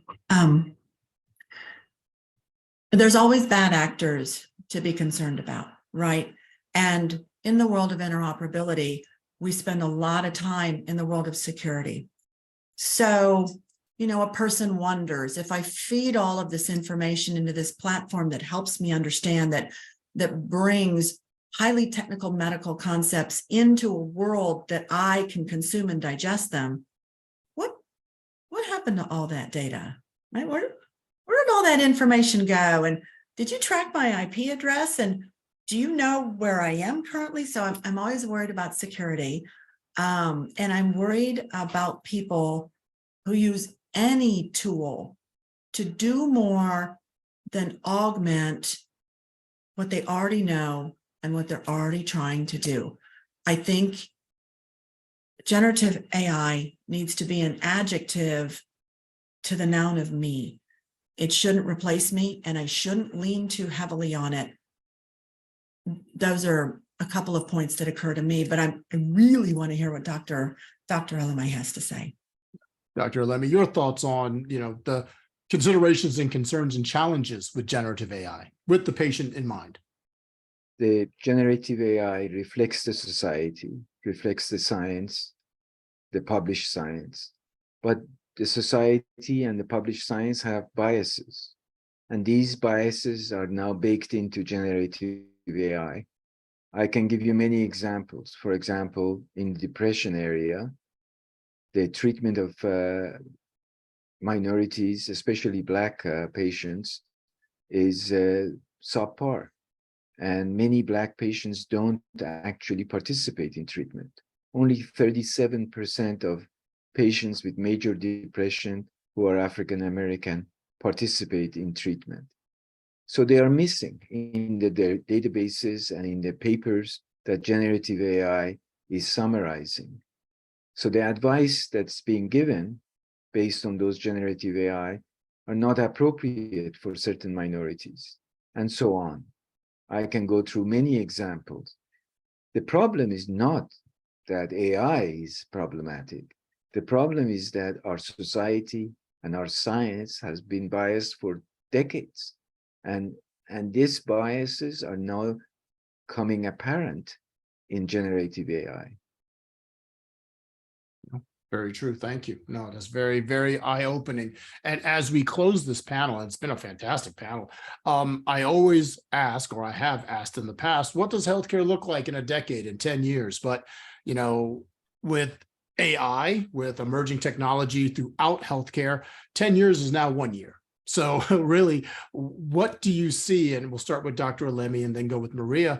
There's always bad actors to be concerned about, right? And in the world of interoperability, we spend a lot of time in the world of security. So, a person wonders, if I feed all of this information into this platform that helps me understand, that brings highly technical medical concepts into a world that I can consume and digest them, what happened to all that data? Right? Where did all that information go? And did you track my IP address? And do you know where I am currently? So I'm always worried about security. And I'm worried about people who use any tool to do more than augment what they already know and what they're already trying to do. I think generative AI needs to be an adjective to the noun of me. It shouldn't replace me, and I shouldn't lean too heavily on it. Those are a couple of points that occur to me, but I really want to hear what Dr. Alemi has to say. Dr. Alemi, your thoughts on, the considerations and concerns and challenges with generative AI, with the patient in mind. The generative AI reflects the society, reflects the science, the published science, but the society and the published science have biases, and these biases are now baked into generative AI. I can give you many examples. For example, in the depression area, the treatment of minorities, especially Black patients, is subpar. And many Black patients don't actually participate in treatment. Only 37% of patients with major depression who are African American participate in treatment. So they are missing in their databases and in the papers that generative AI is summarizing. So the advice that's being given based on those generative AI are not appropriate for certain minorities, and so on. I can go through many examples. The problem is not that AI is problematic. The problem is that our society and our science has been biased for decades. And these biases are now coming apparent in generative AI. Very true. Thank you. No, that's very, very eye-opening. And as we close this panel, it's been a fantastic panel. I always ask, or I have asked in the past, what does healthcare look like in a decade, in 10 years? But, with AI, with emerging technology throughout healthcare, 10 years is now 1 year. So really, what do you see? And we'll start with Dr. Alemi and then go with Maria.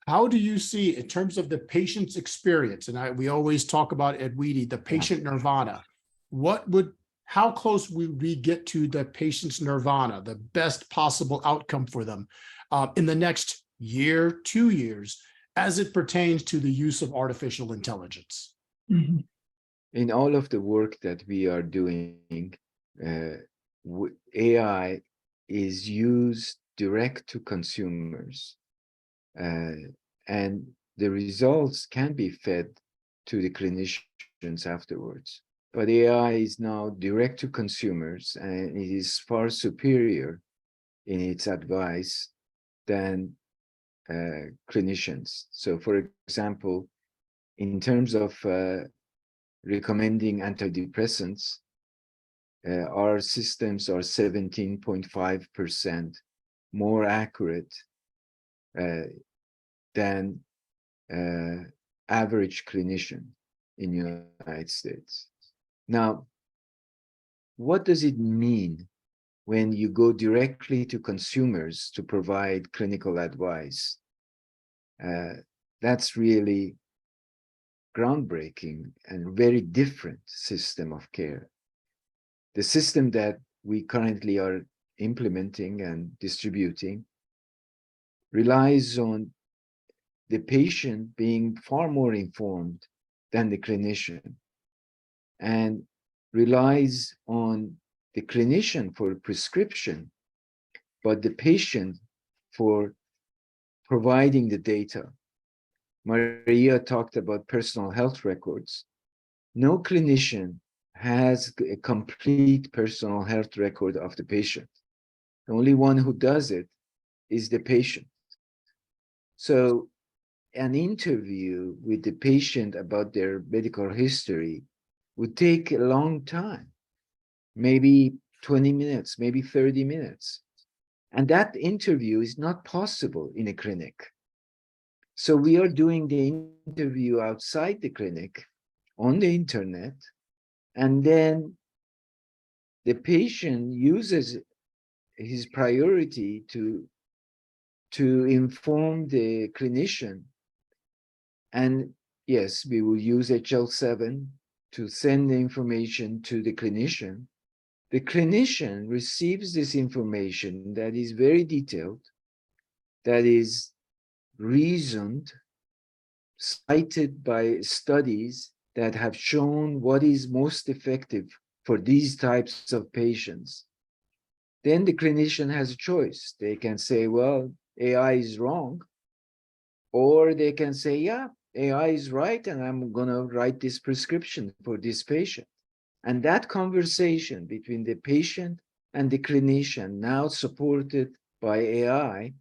How do you see, in terms of the patient's experience, and we always talk about ADVault, the patient nirvana, how close would we get to the patient's nirvana, the best possible outcome for them in the next year, 2 years, as it pertains to the use of artificial intelligence? Mm-hmm. In all of the work that we are doing, AI is used direct to consumers. And the results can be fed to the clinicians afterwards. But AI is now direct to consumers, and it is far superior in its advice than clinicians. So, for example, in terms of recommending antidepressants, our systems are 17.5% more accurate than average clinician in the United States. Now, what does it mean when you go directly to consumers to provide clinical advice? That's really groundbreaking and very different system of care. The system that we currently are implementing and distributing relies on the patient being far more informed than the clinician, and relies on the clinician for prescription, but the patient for providing the data. Maria talked about personal health records. No clinician has a complete personal health record of the patient. The only one who does it is the patient. So an interview with the patient about their medical history would take a long time, maybe 20 minutes, maybe 30 minutes. And that interview is not possible in a clinic. So we are doing the interview outside the clinic on the internet, and then the patient uses his priority to inform the clinician. And yes, we will use HL7 to send the information to the clinician. The clinician receives this information that is very detailed, that is reasoned, cited by studies that have shown what is most effective for these types of patients. Then the clinician has a choice. They can say, well, AI is wrong, or they can say, yeah, AI is right, and I'm going to write this prescription for this patient. And that conversation between the patient and the clinician, now supported by AI,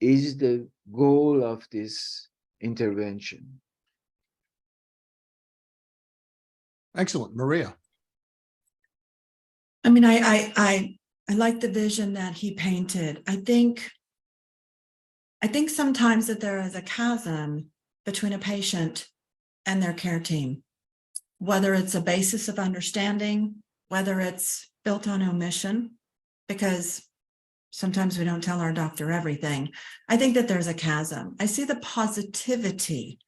is the goal of this intervention. Excellent. Maria. I mean, I like the vision that he painted. I think sometimes that there is a chasm between a patient and their care team, whether it's a basis of understanding, whether it's built on omission, because sometimes we don't tell our doctor everything. I think that there's a chasm. I see the positivity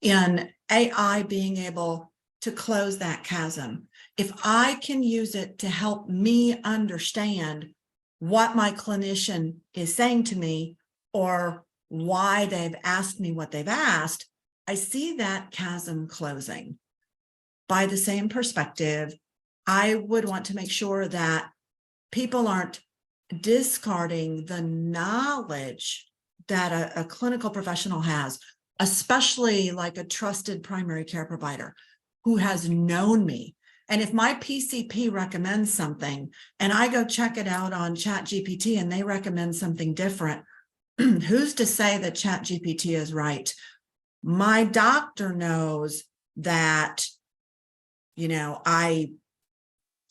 in AI being able to close that chasm. If I can use it to help me understand what my clinician is saying to me or why they've asked me what they've asked, I see that chasm closing. By the same perspective, I would want to make sure that people aren't discarding the knowledge that a clinical professional has, especially like a trusted primary care provider who has known me. And if my PCP recommends something and I go check it out on ChatGPT and they recommend something different, who's to say that ChatGPT is right? My doctor knows that, you know, I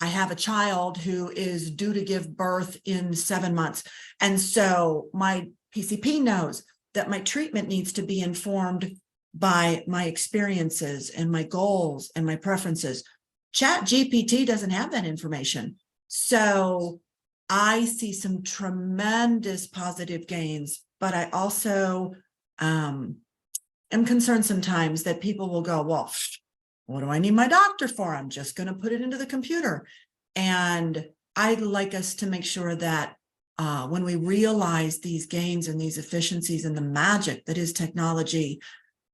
have a child who is due to give birth in 7 months. And so my PCP knows that my treatment needs to be informed by my experiences and my goals and my preferences. ChatGPT doesn't have that information. So I see some tremendous positive gains, but I also am concerned sometimes that people will go, well, what do I need my doctor for? I'm just going to put it into the computer. And I'd like us to make sure that when we realize these gains and these efficiencies and the magic that is technology,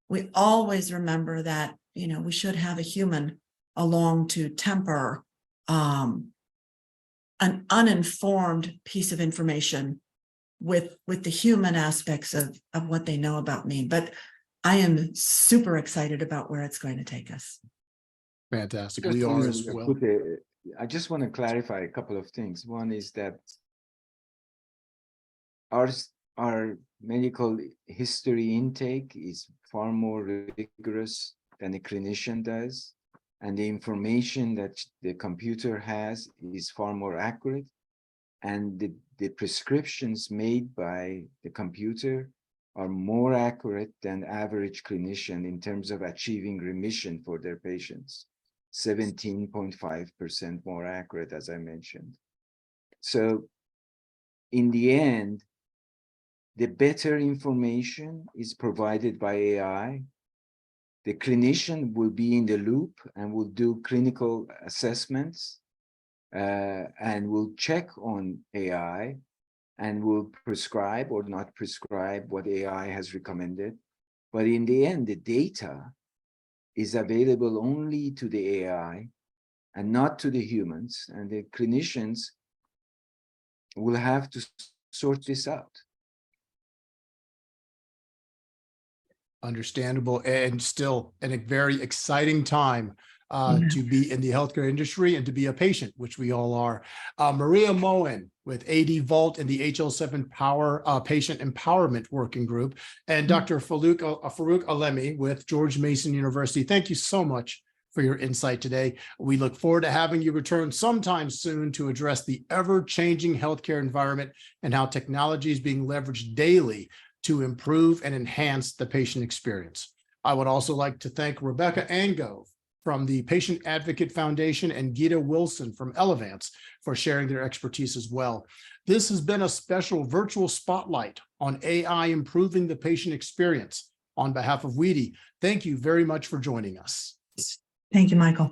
we always remember that, you know, we should have a human along to temper an uninformed piece of information with the human aspects of what they know about me. But I am super excited about where it's going to take us. Fantastic. We are as well. I just want to clarify a couple of things. One is that our medical history intake is far more rigorous than a clinician does, and the information that the computer has is far more accurate, and the prescriptions made by the computer are more accurate than average clinician in terms of achieving remission for their patients. 17.5% more accurate, as I mentioned. So in the end, the better information is provided by AI. The clinician will be in the loop and will do clinical assessments and will check on AI and will prescribe or not prescribe what AI has recommended. But in the end, the data is available only to the AI and not to the humans, and the clinicians will have to sort this out. Understandable, and still in a very exciting time to be in the healthcare industry and to be a patient, which we all are. Maria Moen with ADVault and the HL7 Patient Empowerment Working Group, and Dr. Farrokh Alemi with George Mason University. Thank you so much for your insight today. We look forward to having you return sometime soon to address the ever-changing healthcare environment and how technology is being leveraged daily to improve and enhance the patient experience. I would also like to thank Rebekah Angove from the Patient Advocate Foundation and Geeta Wilson from Elevance for sharing their expertise as well. This has been a special virtual spotlight on AI improving the patient experience. On behalf of WEDI, thank you very much for joining us. Thank you, Michael.